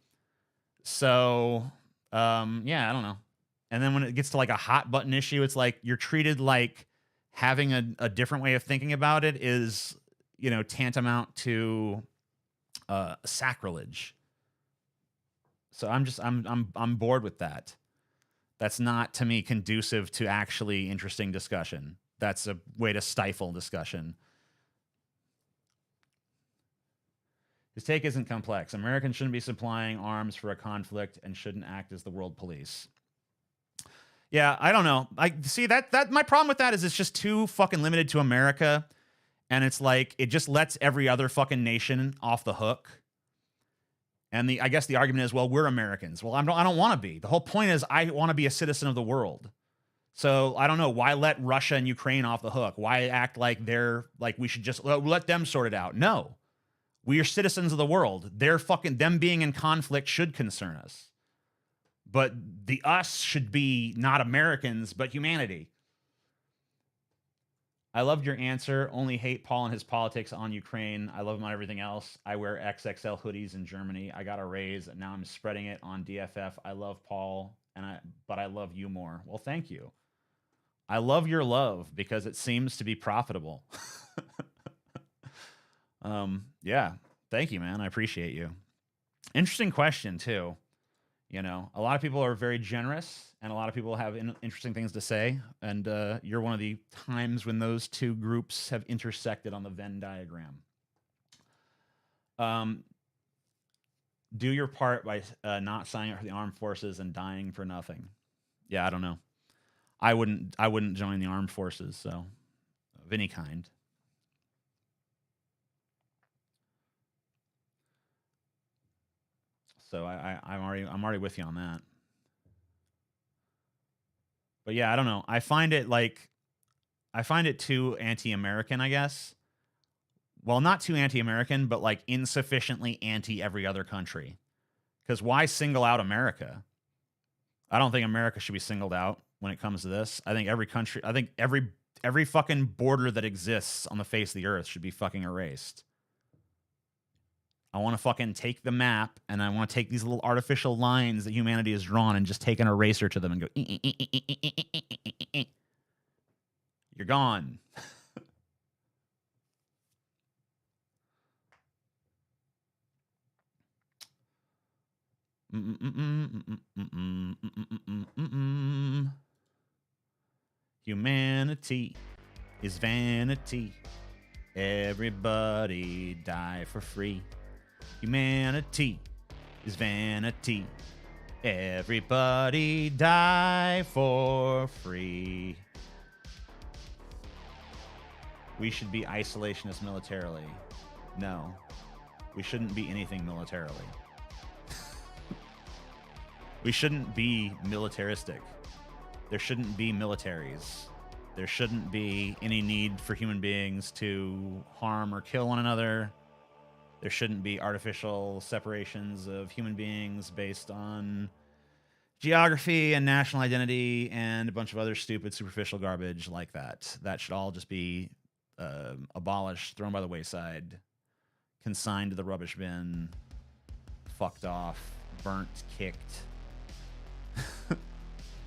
So yeah, I don't know. And then when it gets to like a hot button issue, it's like you're treated like having a different way of thinking about it is, you know, tantamount to sacrilege. So I'm bored with that. That's not, to me, conducive to actually interesting discussion. That's a way to stifle discussion. His take isn't complex. Americans shouldn't be supplying arms for a conflict and shouldn't act as the world police. Yeah, I don't know. I see that my problem with that is it's just too fucking limited to America, and it's like it just lets every other fucking nation off the hook. And I guess the argument is, well, we're Americans. Well, I don't want to be. The whole point is I want to be a citizen of the world. So I don't know, why let Russia and Ukraine off the hook? Why act like we should just let them sort it out? No. We are citizens of the world. Them being in conflict should concern us. But the us should be not Americans, but humanity. I loved your answer. Only hate Paul and his politics on Ukraine. I love him on everything else. I wear XXL hoodies in Germany. I got a raise, and now I'm spreading it on DFF. I love Paul, but I love you more. Well, thank you. I love your love because it seems to be profitable. Yeah. Thank you, man. I appreciate you. Interesting question, too. You know, a lot of people are very generous, and a lot of people have interesting things to say. And you're one of the times when those two groups have intersected on the Venn diagram. Do your part by not signing up for the armed forces and dying for nothing. Yeah, I don't know. I wouldn't join the armed forces, so of any kind. So I'm already with you on that. But yeah, I don't know. I find it too anti-American, I guess. Well, not too anti-American, but like insufficiently anti every other country. Because why single out America? I don't think America should be singled out when it comes to this. I think every fucking border that exists on the face of the earth should be fucking erased. I want to fucking take the map, and I want to take these little artificial lines that humanity has drawn and just take an eraser to them and go, you're gone. Humanity is vanity. Everybody die for free. Humanity is vanity. Everybody die for free. We should be isolationist militarily. No. We shouldn't be anything militarily. We shouldn't be militaristic. There shouldn't be militaries. There shouldn't be any need for human beings to harm or kill one another. There shouldn't be artificial separations of human beings based on geography and national identity and a bunch of other stupid, superficial garbage like that. That should all just be abolished, thrown by the wayside, consigned to the rubbish bin, fucked off, burnt, kicked.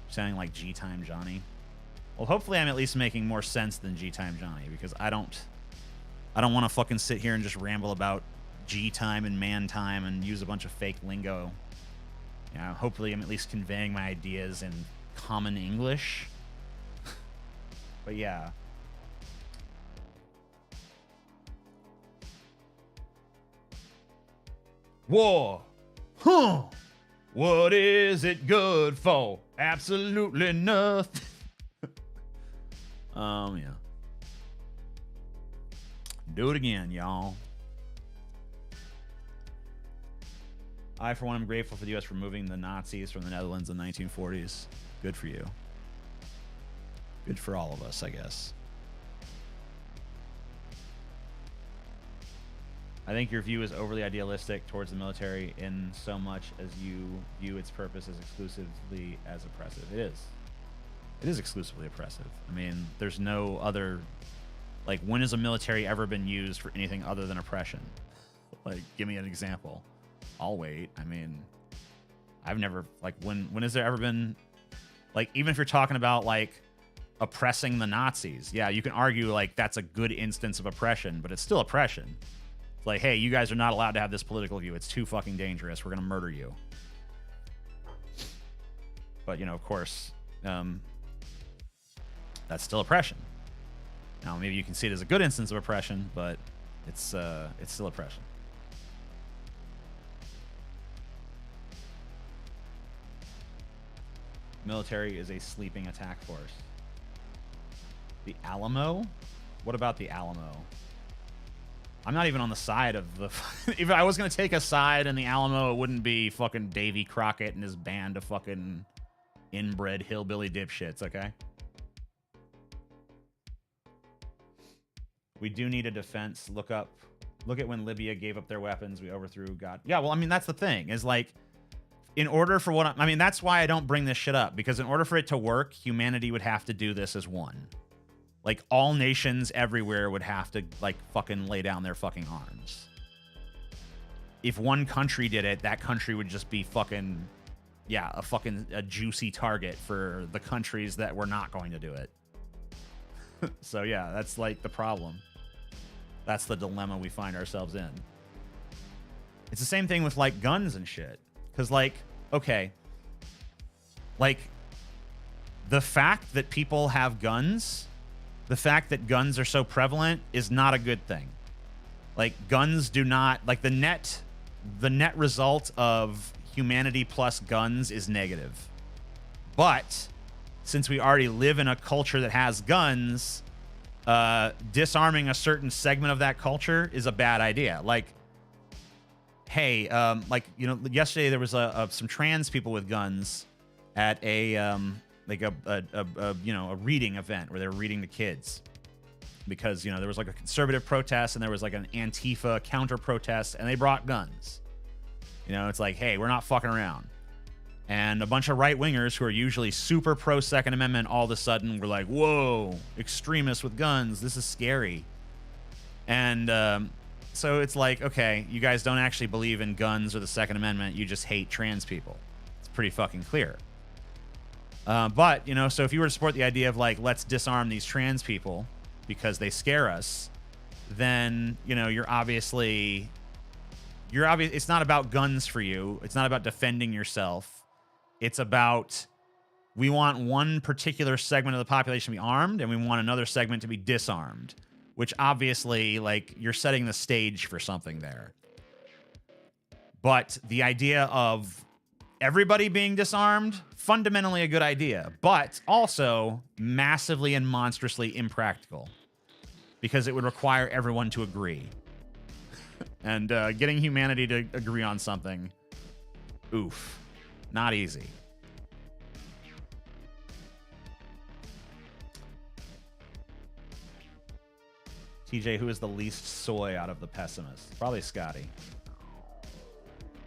Sounding like G-Time Johnny. Well, hopefully I'm at least making more sense than G-Time Johnny, because I don't want to fucking sit here and just ramble about G-Time and man-time and use a bunch of fake lingo. You know, hopefully I'm at least conveying my ideas in common English. But yeah. War. Huh. What is it good for? Absolutely nothing. Yeah. Do it again, y'all. I, for one, am grateful for the U.S. removing the Nazis from the Netherlands in the 1940s. Good for you. Good for all of us, I guess. I think your view is overly idealistic towards the military in so much as you view its purpose as exclusively as oppressive. It is. It is exclusively oppressive. I mean, there's no other... Like, when has a military ever been used for anything other than oppression? Like, give me an example. I'll wait. I mean, I've never... Like, when has there ever been... Like, even if you're talking about, like, oppressing the Nazis, yeah, you can argue, like, that's a good instance of oppression, but it's still oppression. It's like, hey, you guys are not allowed to have this political view. It's too fucking dangerous. We're going to murder you. But, you know, of course, that's still oppression. Now, maybe you can see it as a good instance of oppression, but it's still oppression. Military is a sleeping attack force. The Alamo? What about the Alamo? I'm not even on the side of the... If I was going to take a side in the Alamo, it wouldn't be fucking Davy Crockett and his band of fucking inbred hillbilly dipshits, okay? We do need a defense. Look at when Libya gave up their weapons. We overthrew God. Yeah, well, I mean, that's the thing. Is like, in order for what... I mean, that's why I don't bring this shit up. Because in order for it to work, humanity would have to do this as one. Like, all nations everywhere would have to, like, fucking lay down their fucking arms. If one country did it, that country would just be fucking... Yeah, a juicy target for the countries that were not going to do it. So, yeah, that's, like, the problem. That's the dilemma we find ourselves in. It's the same thing with, like, guns and shit. Because, like, okay. Like, the fact that people have guns... The fact that guns are so prevalent is not a good thing. Like, guns do not... Like, the net result of humanity plus guns is negative. But, since we already live in a culture that has guns, disarming a certain segment of that culture is a bad idea. Like, hey, like, you know, yesterday there was some trans people with guns at a... like a reading event where they were reading to kids, because, you know, there was like a conservative protest and there was like an Antifa counter protest, and they brought guns. You know, it's like, hey, we're not fucking around. And a bunch of right wingers who are usually super pro Second Amendment all of a sudden were like, whoa, extremists with guns, this is scary. And so it's like, okay, you guys don't actually believe in guns or the Second Amendment, you just hate trans people. It's pretty fucking clear. But, you know, so if you were to support the idea of, like, let's disarm these trans people because they scare us, then, you know, it's not about guns for you. It's not about defending yourself. It's about we want one particular segment of the population to be armed, and we want another segment to be disarmed, which obviously, like, you're setting the stage for something there. But the idea of everybody being disarmed, fundamentally a good idea, but also massively and monstrously impractical because it would require everyone to agree. And getting humanity to agree on something, oof, not easy. TJ, who is the least soy out of the pessimists? Probably Scotty.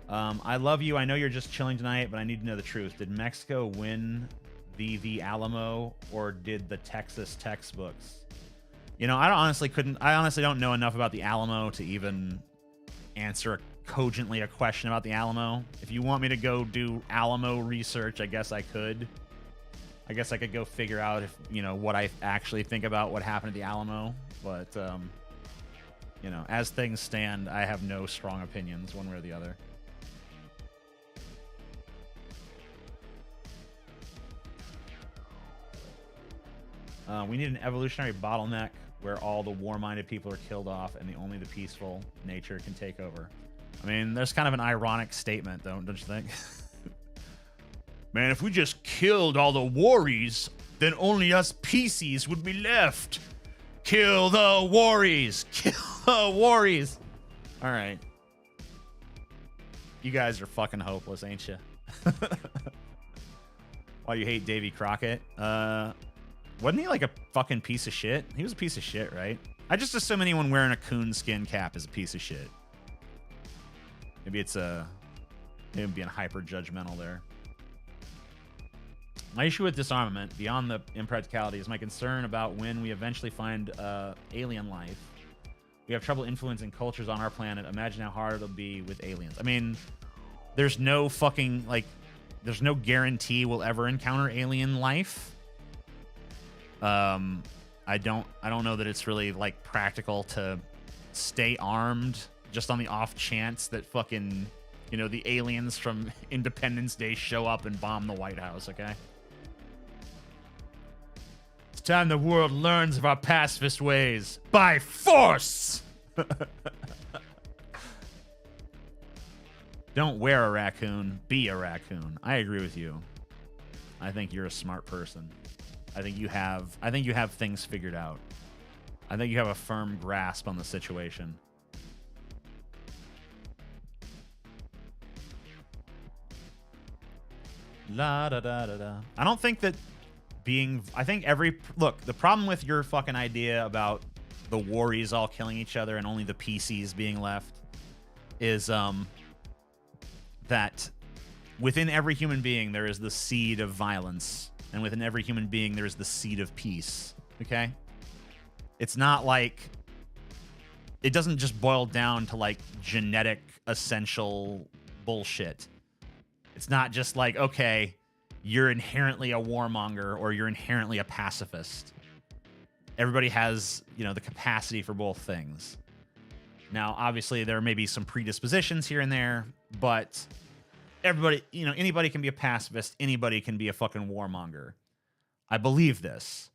I love you. I know you're just chilling tonight, but I need to know the truth. Did Mexico win the Alamo, or did the Texas textbooks? You know, I honestly don't know enough about the Alamo to even answer cogently a question about the Alamo. If you want me to go do Alamo research, I guess I could. I guess I could go figure out if, you know, what I actually think about what happened at the Alamo. But, you know, as things stand, I have no strong opinions one way or the other. We need an evolutionary bottleneck where all the war-minded people are killed off and only the peaceful nature can take over. I mean, there's kind of an ironic statement, don't you think? Man, if we just killed all the worries, then only us PCs would be left. Kill the worries. Kill the worries. All right. You guys are fucking hopeless, ain't you? Why you hate Davy Crockett? Wasn't he like a fucking piece of shit? He was a piece of shit, right? I just assume anyone wearing a coon skin cap is a piece of shit. Maybe it's maybe being hyper judgmental there. My issue with disarmament, beyond the impracticality, is my concern about when we eventually find alien life. We have trouble influencing cultures on our planet. Imagine how hard it'll be with aliens. I mean, there's no fucking, like, there's no guarantee we'll ever encounter alien life. I don't know that it's really, like, practical to stay armed just on the off chance that fucking, you know, the aliens from Independence Day show up and bomb the White House, okay? It's time the world learns of our pacifist ways by force. Don't wear a raccoon, be a raccoon. I agree with you. I think you're a smart person. I think you have things figured out. I think you have a firm grasp on the situation. La da da da da. I don't think that look, the problem with your fucking idea about the Warriors all killing each other and only the PCs being left is that within every human being there is the seed of violence, and within every human being there is the seed of peace. Okay? It's not like it doesn't just boil down to like genetic essential bullshit. It's not just like, okay, you're inherently a warmonger or you're inherently a pacifist. Everybody has, you know, the capacity for both things. Now, obviously, there may be some predispositions here and there, but everybody, you know, anybody can be a pacifist. Anybody can be a fucking warmonger. I believe this.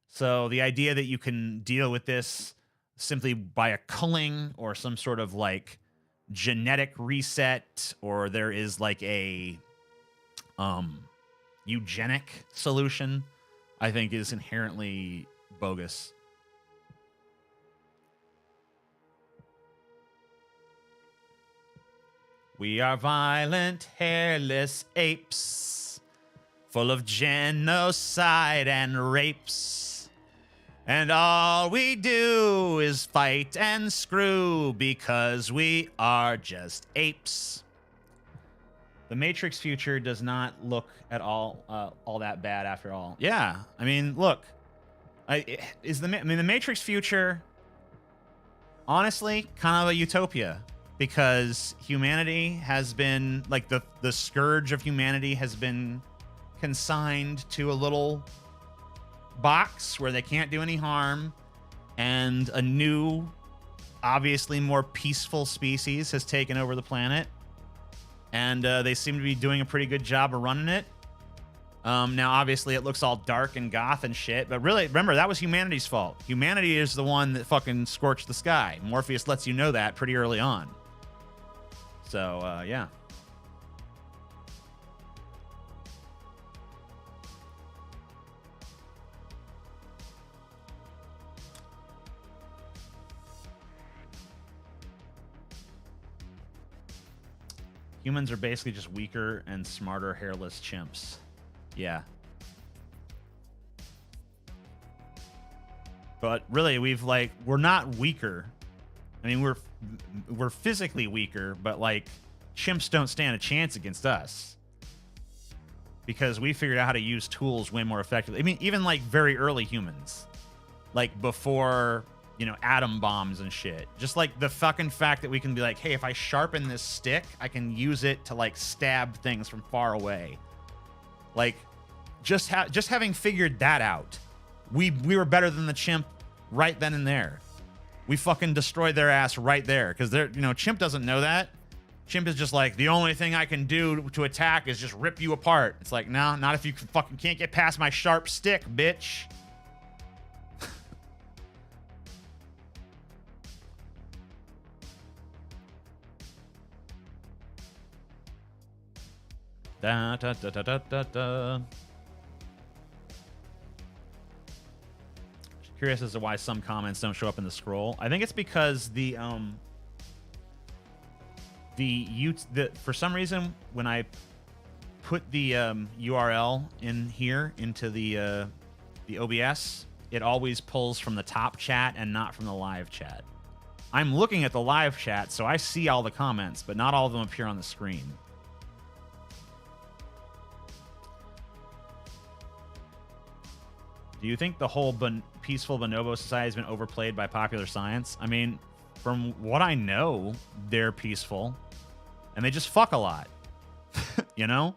So the idea that you can deal with this simply by a culling or some sort of like genetic reset, or there is like a eugenic solution, I think is inherently bogus. We are violent, hairless apes, full of genocide and rapes. And all we do is fight and screw because we are just apes. The Matrix future does not look at all that bad after all. Yeah, I mean, look, the Matrix future, honestly, kind of a utopia, because humanity has been, like, the scourge of humanity has been consigned to a little box where they can't do any harm, and a new, obviously more peaceful species has taken over the planet, and they seem to be doing a pretty good job of running it. Now, obviously, it looks all dark and goth and shit, but really, remember, that was humanity's fault. Humanity is the one that fucking scorched the sky. Morpheus lets you know that pretty early on. So, yeah. Humans are basically just weaker and smarter hairless chimps. Yeah. But really, we're not weaker. I mean, we're physically weaker, but like chimps don't stand a chance against us because we figured out how to use tools way more effectively. I mean, even like very early humans, like before, you know, atom bombs and shit. Just like the fucking fact that we can be like, hey, if I sharpen this stick, I can use it to like stab things from far away. Like, just having figured that out, we were better than the chimp right then and there. We fucking destroyed their ass right there because they're, you know, chimp doesn't know that. Chimp is just like, the only thing I can do to attack is just rip you apart. It's like, no, not if you fucking can't get past my sharp stick, bitch. Da, da, da, da, da, da, da. Curious as to why some comments don't show up in the scroll. I think it's because for some reason when I put the URL in here into the OBS, it always pulls from the top chat and not from the live chat. I'm looking at the live chat, so I see all the comments, but not all of them appear on the screen. Do you think the whole peaceful bonobo society has been overplayed by popular science? I mean, from what I know, they're peaceful, and they just fuck a lot. You know,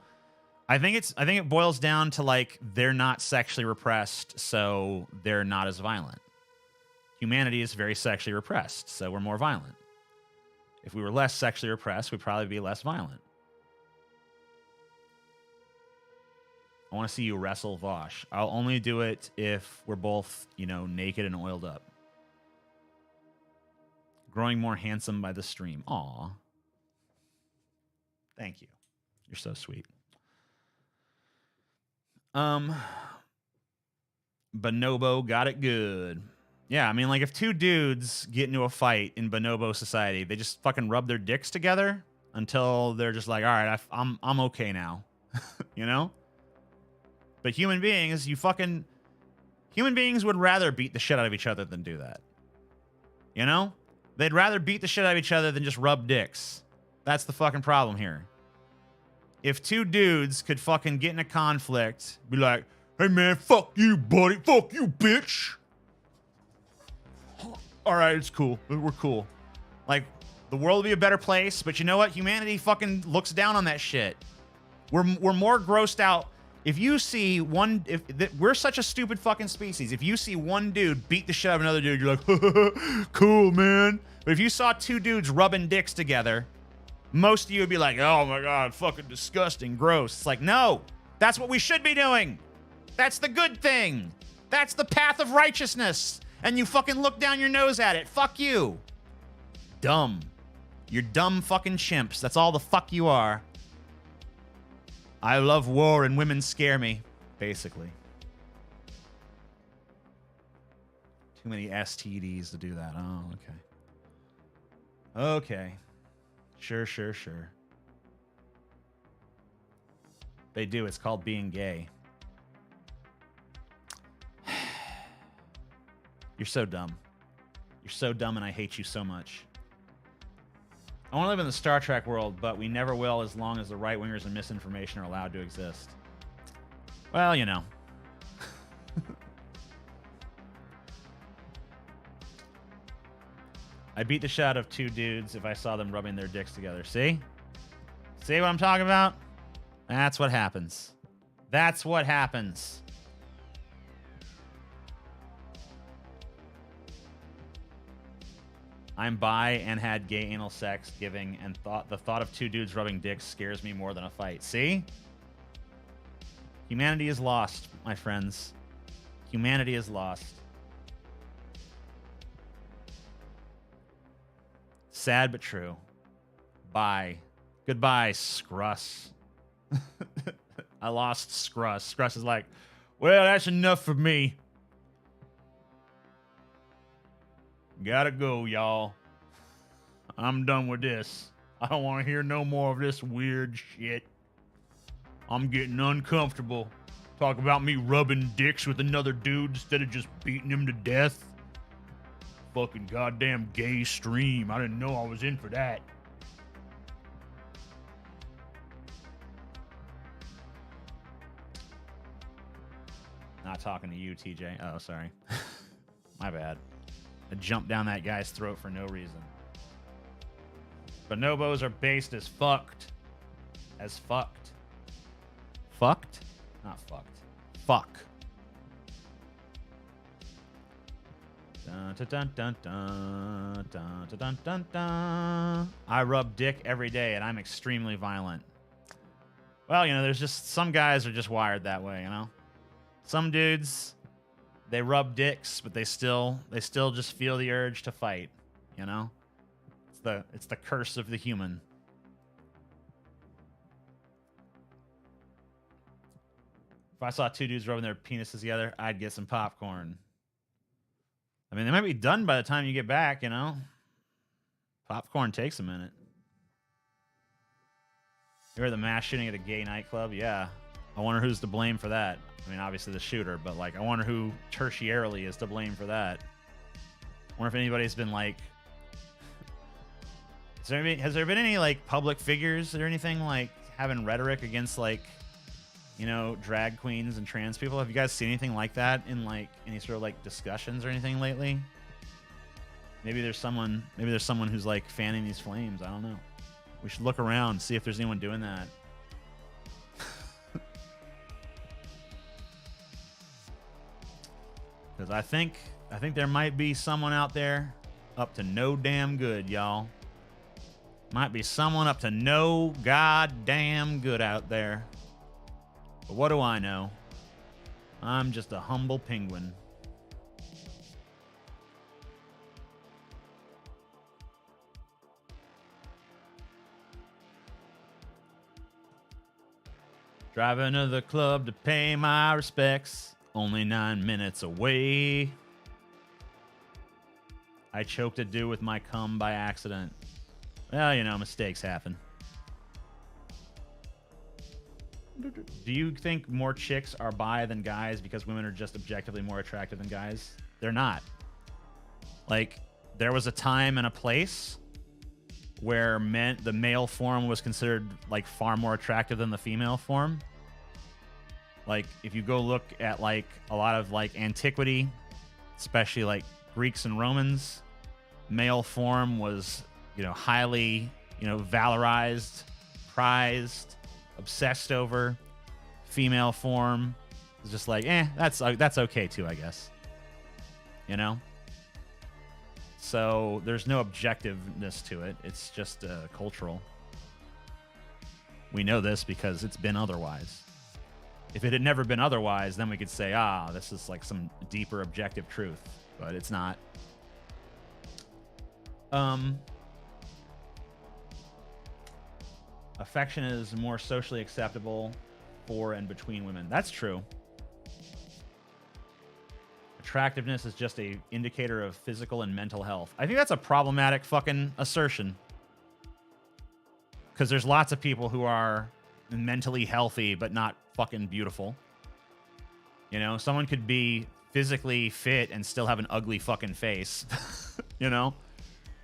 I think it boils down to like they're not sexually repressed, so they're not as violent. Humanity is very sexually repressed, so we're more violent. If we were less sexually repressed, we'd probably be less violent. I want to see you wrestle Vosh. I'll only do it if we're both, you know, naked and oiled up. Growing more handsome by the stream. Aw. Thank you. You're so sweet. Bonobo got it good. Yeah, I mean, like, if two dudes get into a fight in Bonobo society, they just fucking rub their dicks together until they're just like, all right, I'm okay now. You know? But human beings would rather beat the shit out of each other than do that. You know? They'd rather beat the shit out of each other than just rub dicks. That's the fucking problem here. If two dudes could fucking get in a conflict, be like, hey man, fuck you, buddy. Fuck you, bitch. All right, it's cool. We're cool. Like, the world would be a better place, but you know what? Humanity fucking looks down on that shit. We're more grossed out. If you see we're such a stupid fucking species. If you see one dude beat the shit out of another dude, you're like, cool, man. But if you saw two dudes rubbing dicks together, most of you would be like, oh my God, fucking disgusting, gross. It's like, no, that's what we should be doing. That's the good thing. That's the path of righteousness. And you fucking look down your nose at it. Fuck you. Dumb. You're dumb fucking chimps. That's all the fuck you are. I love war and women scare me, basically. Too many STDs to do that. Oh, okay. Okay. Sure. They do. It's called being gay. You're so dumb. You're so dumb, and I hate you so much. I want to live in the Star Trek world, but we never will as long as the right-wingers and misinformation are allowed to exist. Well, you know. I beat the shit out of two dudes if I saw them rubbing their dicks together. See? See what I'm talking about? That's what happens. That's what happens. I'm bi and had gay anal sex giving, and the thought of two dudes rubbing dicks scares me more than a fight. See? Humanity is lost, my friends. Humanity is lost. Sad but true. Bye. Goodbye, Scruss. I lost Scruss. Scruss is like, well, that's enough for me. Gotta go, y'all. I'm done with this. I don't want to hear no more of this weird shit. I'm getting uncomfortable. Talk about me rubbing dicks with another dude instead of just beating him to death. Fucking goddamn gay stream. I didn't know I was in for that. Not talking to you, TJ. Oh, sorry. My bad. I jumped down that guy's throat for no reason. Bonobos are based as fucked. As fucked. Fucked? Not fucked. Fuck. Dun, dun, dun, dun, dun, dun, dun, dun, dun. I rub dick every day and I'm extremely violent. Well, you know, there's just some guys are just wired that way, you know? Some dudes, they rub dicks, but they still just feel the urge to fight, you know? It's the curse of the human. If I saw two dudes rubbing their penises together, I'd get some popcorn. I mean, they might be done by the time you get back, you know? Popcorn takes a minute. You heard the mass shooting at a gay nightclub? Yeah. I wonder who's to blame for that. I mean, obviously the shooter, but, like, I wonder who tertiarily is to blame for that. I wonder if anybody's been, like... Has there been any, like, public figures or anything, like, having rhetoric against, like, you know, drag queens and trans people? Have you guys seen anything like that in, like, any sort of, like, discussions or anything lately? Maybe there's someone who's, like, fanning these flames. I don't know. We should look around, see if there's anyone doing that. Because I think there might be someone out there up to no damn good, y'all. Might be someone up to no goddamn good out there. But what do I know? I'm just a humble penguin. Driving to the club to pay my respects. Only 9 minutes away. I choked a dude with my cum by accident. Well, you know, mistakes happen. Do you think more chicks are bi than guys because women are just objectively more attractive than guys? They're not. Like, there was a time and a place where the male form was considered, like, far more attractive than the female form. Like, if you go look at, like, a lot of, like, antiquity, especially, like, Greeks and Romans, male form was, you know, highly, you know, valorized, prized, obsessed over. Female form is just like, that's okay too, I guess. You know? So there's no objectiveness to it. It's just cultural. We know this because it's been otherwise. If it had never been otherwise, then we could say, this is like some deeper objective truth. But it's not. Affection is more socially acceptable for and between women. That's true. Attractiveness is just a indicator of physical and mental health. I think that's a problematic fucking assertion. Because there's lots of people who are mentally healthy but not fucking beautiful. You know, someone could be physically fit and still have an ugly fucking face. You know?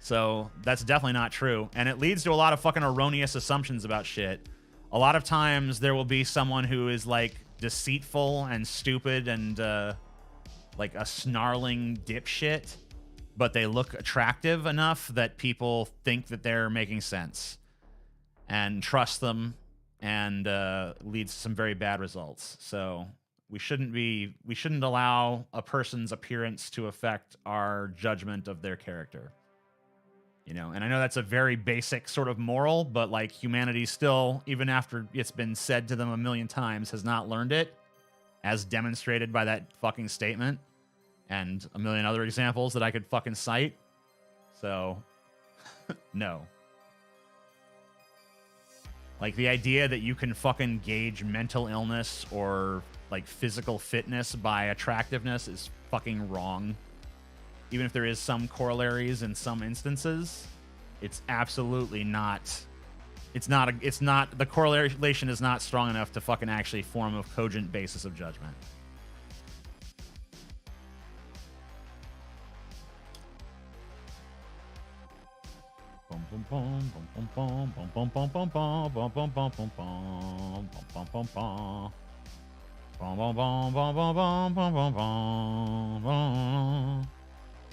So that's definitely not true. And it leads to a lot of fucking erroneous assumptions about shit. A lot of times there will be someone who is, like, deceitful and stupid and like a snarling dipshit, but they look attractive enough that people think that they're making sense and trust them, and leads to some very bad results. So we shouldn't allow a person's appearance to affect our judgment of their character. You know, and I know that's a very basic sort of moral, but like humanity still, even after it's been said to them a million times, has not learned it, as demonstrated by that fucking statement and a million other examples that I could fucking cite. So, no. Like, the idea that you can fucking gauge mental illness or, like, physical fitness by attractiveness is fucking wrong. Even if there is some corollaries in some instances, it's absolutely not... the correlation is not strong enough to fucking actually form a cogent basis of judgment.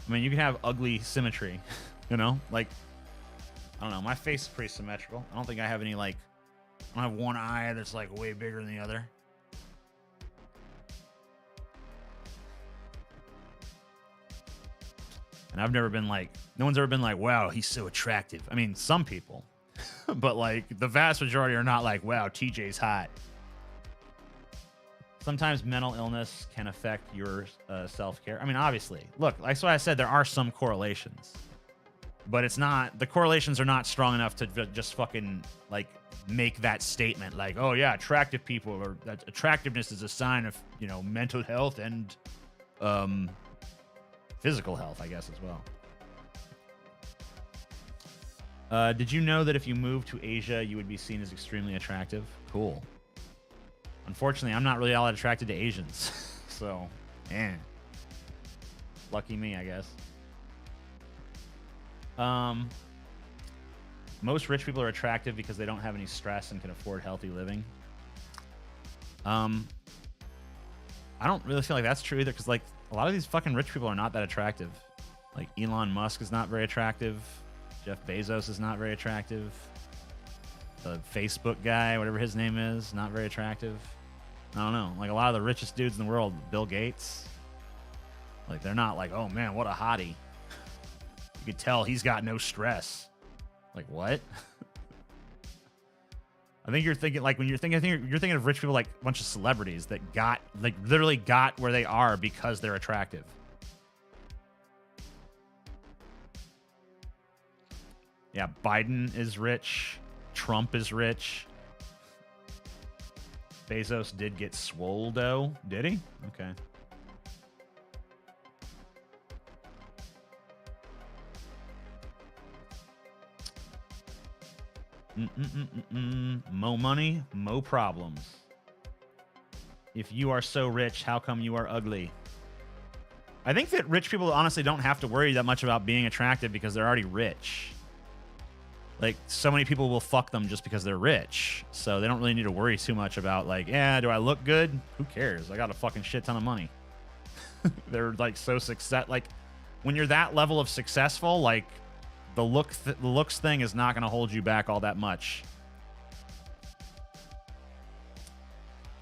I mean, you can have ugly symmetry, you know? Like, I don't know. My face is pretty symmetrical. I don't think I have any, like... I don't have one eye that's, like, way bigger than the other. And I've never been, like... No one's ever been like, wow, he's so attractive. I mean, some people. But, like, the vast majority are not like, wow, TJ's hot. Sometimes mental illness can affect your self-care. I mean, obviously. Look, that's why I said there are some correlations. But it's not... The correlations are not strong enough to just fucking, like, make that statement. Like, oh, yeah, attractive people... or that attractiveness is a sign of, you know, mental health and physical health, I guess, as well. Did you know that if you moved to Asia, you would be seen as extremely attractive? Cool. Unfortunately, I'm not really all that attracted to Asians. So, lucky me, I guess. Most rich people are attractive because they don't have any stress and can afford healthy living. I don't really feel like that's true either, because, like, a lot of these fucking rich people are not that attractive. Like, Elon Musk is not very attractive. Jeff Bezos is not very attractive. The Facebook guy, whatever his name is, not very attractive. I don't know. Like, a lot of the richest dudes in the world, Bill Gates, like, they're not like, oh, man, what a hottie. You could tell he's got no stress. Like, what? I think you're thinking, like, when you're thinking, you're thinking of rich people like a bunch of celebrities that got, like, literally got where they are because they're attractive. Yeah, Biden is rich. Trump is rich. Bezos did get swole, though. Did he? Okay. Mo money, mo problems. If you are so rich, how come you are ugly? I think that rich people honestly don't have to worry that much about being attractive because they're already rich. Like, so many people will fuck them just because they're rich. So they don't really need to worry too much about, like, yeah, do I look good? Who cares? I got a fucking shit ton of money. They're, like, so success. Like, when you're that level of successful, like, the looks thing is not going to hold you back all that much.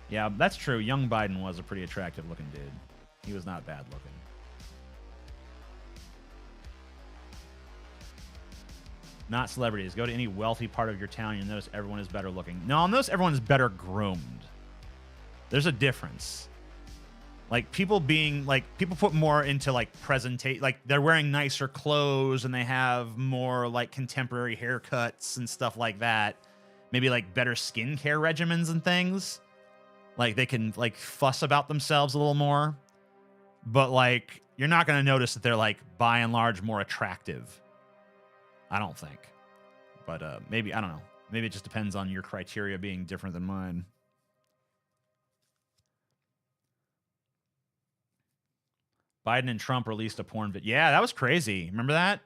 Yeah, that's true. Young Biden was a pretty attractive looking dude. He was not bad looking. Not celebrities. Go to any wealthy part of your town, you'll notice everyone is better looking. No, I'll notice everyone is better groomed. There's a difference. Like, people being, like, people put more into, like, presentation. Like, they're wearing nicer clothes and they have more, like, contemporary haircuts and stuff like that. Maybe, like, better skincare regimens and things. Like, they can, like, fuss about themselves a little more. But, like, you're not going to notice that they're, like, by and large more attractive. I don't think. But maybe, I don't know. Maybe it just depends on your criteria being different than mine. Biden and Trump released a porn video. Yeah, that was crazy. Remember that?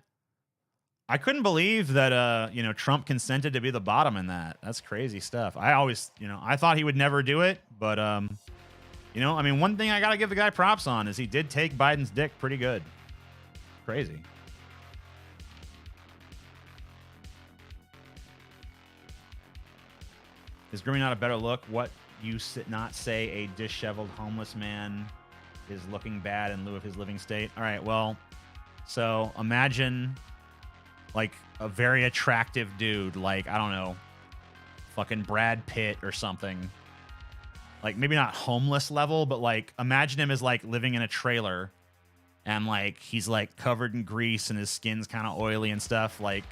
I couldn't believe that, you know, Trump consented to be the bottom in that. That's crazy stuff. I always, you know, I thought he would never do it. But, you know, I mean, one thing I got to give the guy props on is he did take Biden's dick pretty good. Crazy. Is grooming not a better look? What you not say a disheveled homeless man is looking bad in lieu of his living state? All right, well, so imagine like a very attractive dude, like, I don't know, fucking Brad Pitt or something. Like, maybe not homeless level, but like, imagine him as like living in a trailer and like he's like covered in grease and his skin's kind of oily and stuff. Like,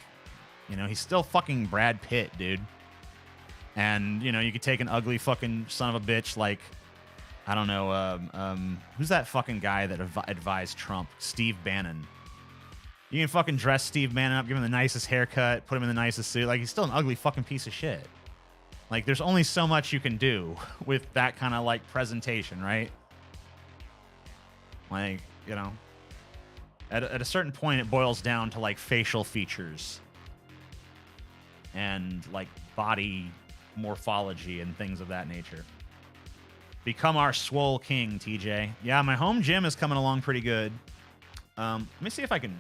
you know, he's still fucking Brad Pitt, dude. And, you know, you could take an ugly fucking son of a bitch like, I don't know, who's that fucking guy that advised Trump? Steve Bannon. You can fucking dress Steve Bannon up, give him the nicest haircut, put him in the nicest suit. Like, he's still an ugly fucking piece of shit. Like, there's only so much you can do with that kind of, like, presentation, right? Like, you know, at a certain point, it boils down to, like, facial features and, like, body morphology and things of that nature. Become our swole king, TJ. Yeah, my home gym is coming along pretty good. Let me see if I can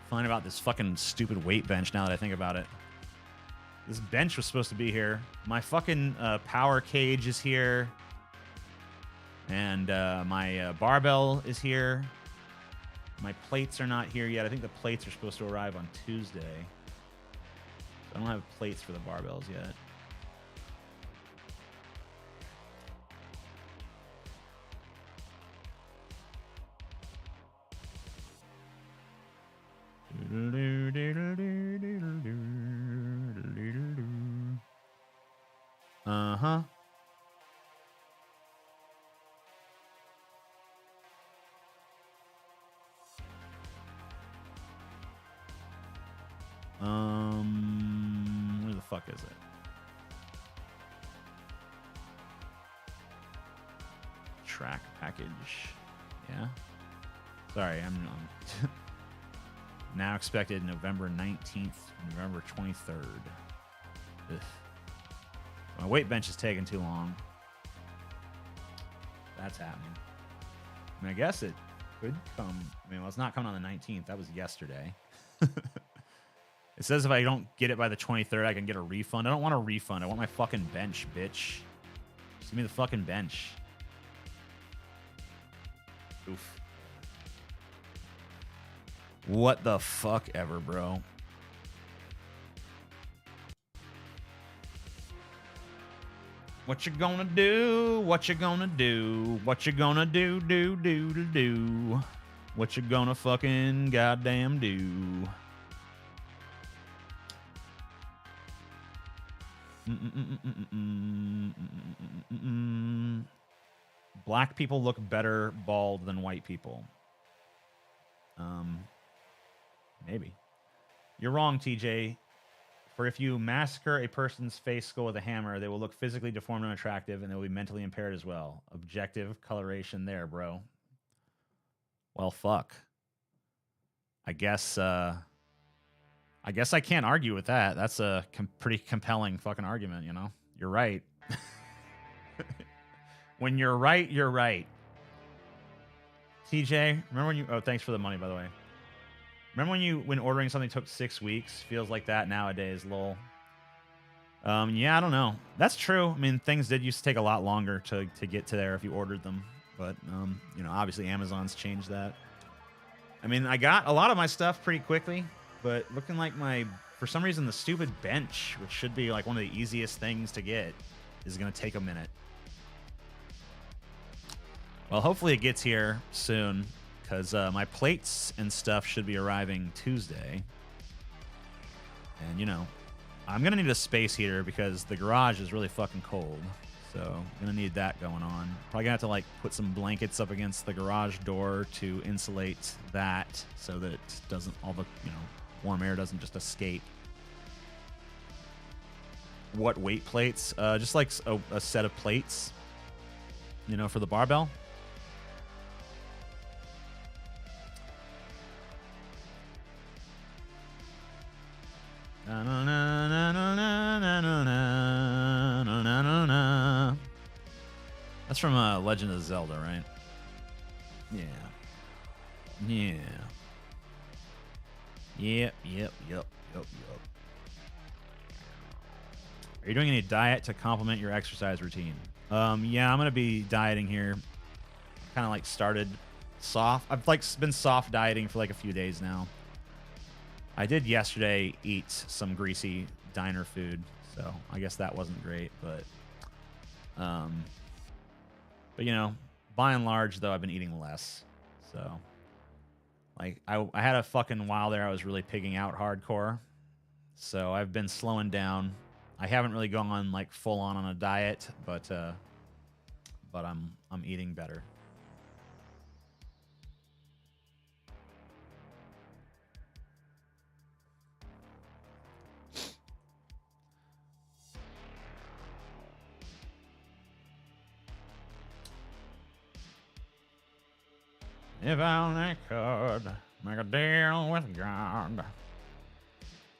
find about this fucking stupid weight bench now that I think about it. This bench was supposed to be here. My fucking power cage is here. And my barbell is here. My plates are not here yet. I think the plates are supposed to arrive on Tuesday. I don't have plates for the barbells yet. Uh-huh. Where the fuck is it? Track package. Yeah. Sorry, I'm now expected November 19th, November 23rd. Ugh. My weight bench is taking too long. That's happening. I mean, I guess it could come. I mean, well, it's not coming on the 19th. That was yesterday. It says if I don't get it by the 23rd, I can get a refund. I don't want a refund. I want my fucking bench, bitch. Just give me the fucking bench. Oof. What the fuck ever, bro. What you gonna do? What you gonna do? What you gonna do? Do. What you gonna fucking goddamn do? Black people look better bald than white people. Maybe. You're wrong, TJ. For if you massacre a person's face skull with a hammer, they will look physically deformed and unattractive, and they will be mentally impaired as well. Objective coloration there, bro. Well, fuck. I guess I can't argue with that. That's a pretty compelling fucking argument, you know? You're right. When you're right, you're right. TJ, remember when you... Oh, thanks for the money, by the way. Remember when ordering something took 6 weeks? Feels like that nowadays, lol. Yeah, I don't know. That's true. I mean, things did used to take a lot longer to get to there if you ordered them. But, you know, obviously Amazon's changed that. I mean, I got a lot of my stuff pretty quickly, but looking like for some reason, the stupid bench, which should be like one of the easiest things to get, is going to take a minute. Well, hopefully it gets here soon. Because my plates and stuff should be arriving Tuesday. And, you know, I'm going to need a space heater because the garage is really fucking cold. So I'm going to need that going on. Probably going to have to, like, put some blankets up against the garage door to insulate that so that it doesn't, all the, you know, warm air doesn't just escape. What weight plates? Just like a set of plates, you know, for the barbell. That's from Legend of Zelda, right? Yeah. Yeah. Yep. Are you doing any diet to complement your exercise routine? Yeah, I'm gonna be dieting here. Kind of like started soft. I've like been soft dieting for like a few days now. I did yesterday eat some greasy diner food, so I guess that wasn't great, but you know, by and large though, I've been eating less. So like I had a fucking while there I was really pigging out hardcore. So I've been slowing down. I haven't really gone like full on a diet, but I'm eating better. If I only could make a deal with God.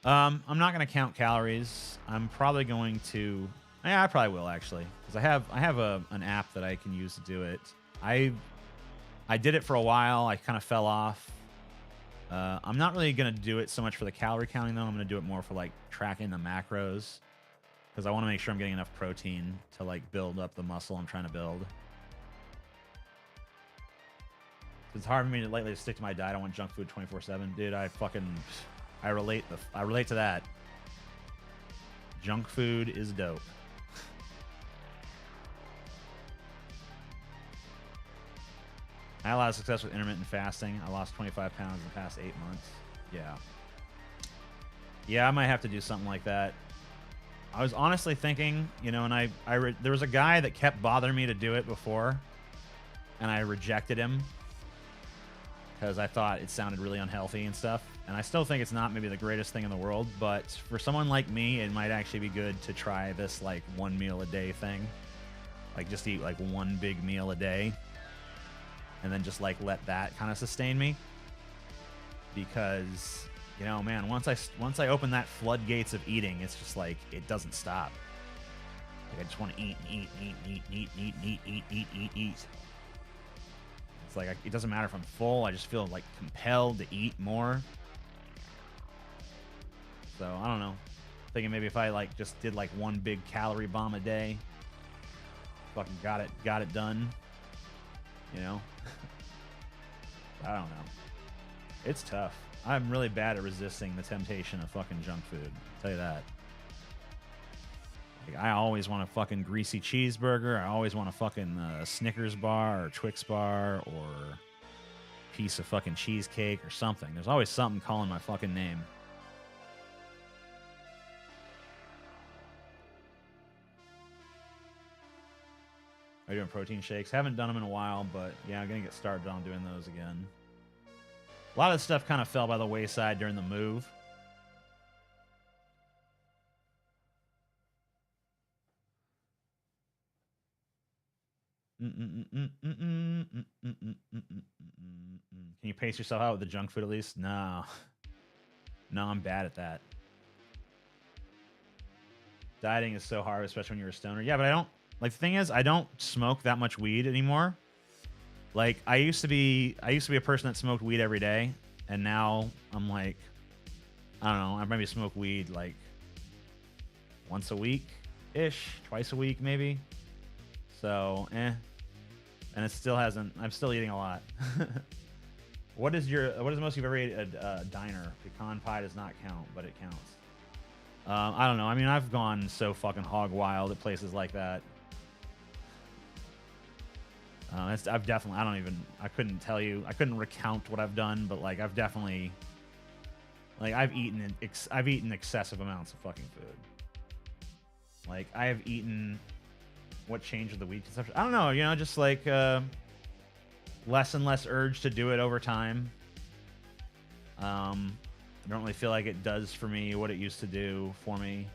I'm not gonna count calories. I'm probably going to. Yeah, I probably will actually, because I have an app that I can use to do it. I did it for a while. I kind of fell off. I'm not really gonna do it so much for the calorie counting though. I'm gonna do it more for like tracking the macros, because I want to make sure I'm getting enough protein to like build up the muscle I'm trying to build. It's hard for me to lately to stick to my diet. I don't want junk food 24/7, dude. I relate to that. Junk food is dope. I had a lot of success with intermittent fasting. I lost 25 pounds in the past 8 months. Yeah, I might have to do something like that. I was honestly thinking, you know, and there was a guy that kept bothering me to do it before, and I rejected him because I thought it sounded really unhealthy and stuff. And I still think it's not maybe the greatest thing in the world, but for someone like me, it might actually be good to try this like 1 meal a day thing. Like just eat like one big meal a day and then just like let that kind of sustain me. Because, you know, man, once I open that floodgates of eating, it's just like it doesn't stop. Like I just want to eat and eat and eat and eat and eat and eat and eat and eat and eat. It's like it doesn't matter if I'm full. I just feel like compelled to eat more. So I don't know. Thinking maybe if I like just did like one big calorie bomb a day, fucking got it done. You know. I don't know. It's tough. I'm really bad at resisting the temptation of fucking junk food. I'll tell you that. Like, I always want a fucking greasy cheeseburger. I always want a fucking Snickers bar or Twix bar or piece of fucking cheesecake or something. There's always something calling my fucking name. Are you doing protein shakes? Haven't done them in a while, but yeah, I'm going to get started on doing those again. A lot of stuff kind of fell by the wayside during the move. Can you pace yourself out with the junk food at least? No. No, I'm bad at that. Dieting is so hard, especially when you're a stoner. Yeah, but I don't... Like, the thing is, I don't smoke that much weed anymore. Like, I used to be a person that smoked weed every day, and now I'm like... I don't know, I maybe smoke weed, like, once a week-ish, twice a week, maybe. So, And it still hasn't... I'm still eating a lot. What is the most you've ever ate at a diner? Pecan pie does not count, but it counts. I don't know. I mean, I've gone so fucking hog wild at places like that. I've definitely... I couldn't tell you... I couldn't recount what I've done, but, like, I've definitely... Like, I've eaten excessive amounts of fucking food. Like, I have eaten... What changed with the weed consumption? I don't know, you know, just like less and less urge to do it over time. I don't really feel like it does for me what it used to do for me.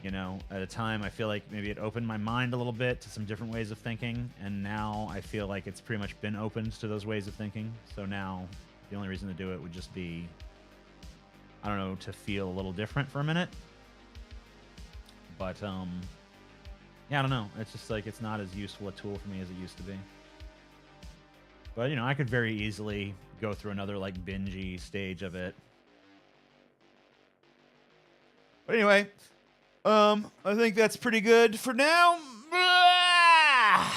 You know, at a time I feel like maybe it opened my mind a little bit to some different ways of thinking, and now I feel like it's pretty much been opened to those ways of thinking. So now the only reason to do it would just be, I don't know, to feel a little different for a minute. But yeah, I don't know. It's just like it's not as useful a tool for me as it used to be. But, you know, I could very easily go through another, like, bingy stage of it. But anyway, I think that's pretty good for now. I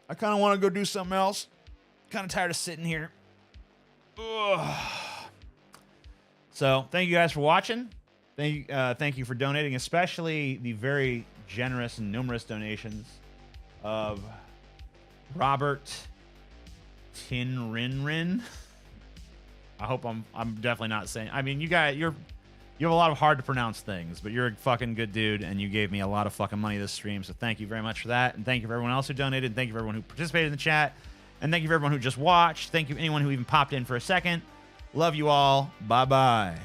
kind of want to go do something else. Kind of tired of sitting here. So thank you guys for watching. Thank you for donating, especially the very generous and numerous donations of Robert Tinrinrin. I hope I'm definitely not saying. I mean, you have a lot of hard to pronounce things, but you're a fucking good dude, and you gave me a lot of fucking money this stream. So thank you very much for that, and thank you for everyone else who donated. And thank you for everyone who participated in the chat, and thank you for everyone who just watched. Thank you anyone who even popped in for a second. Love you all. Bye bye.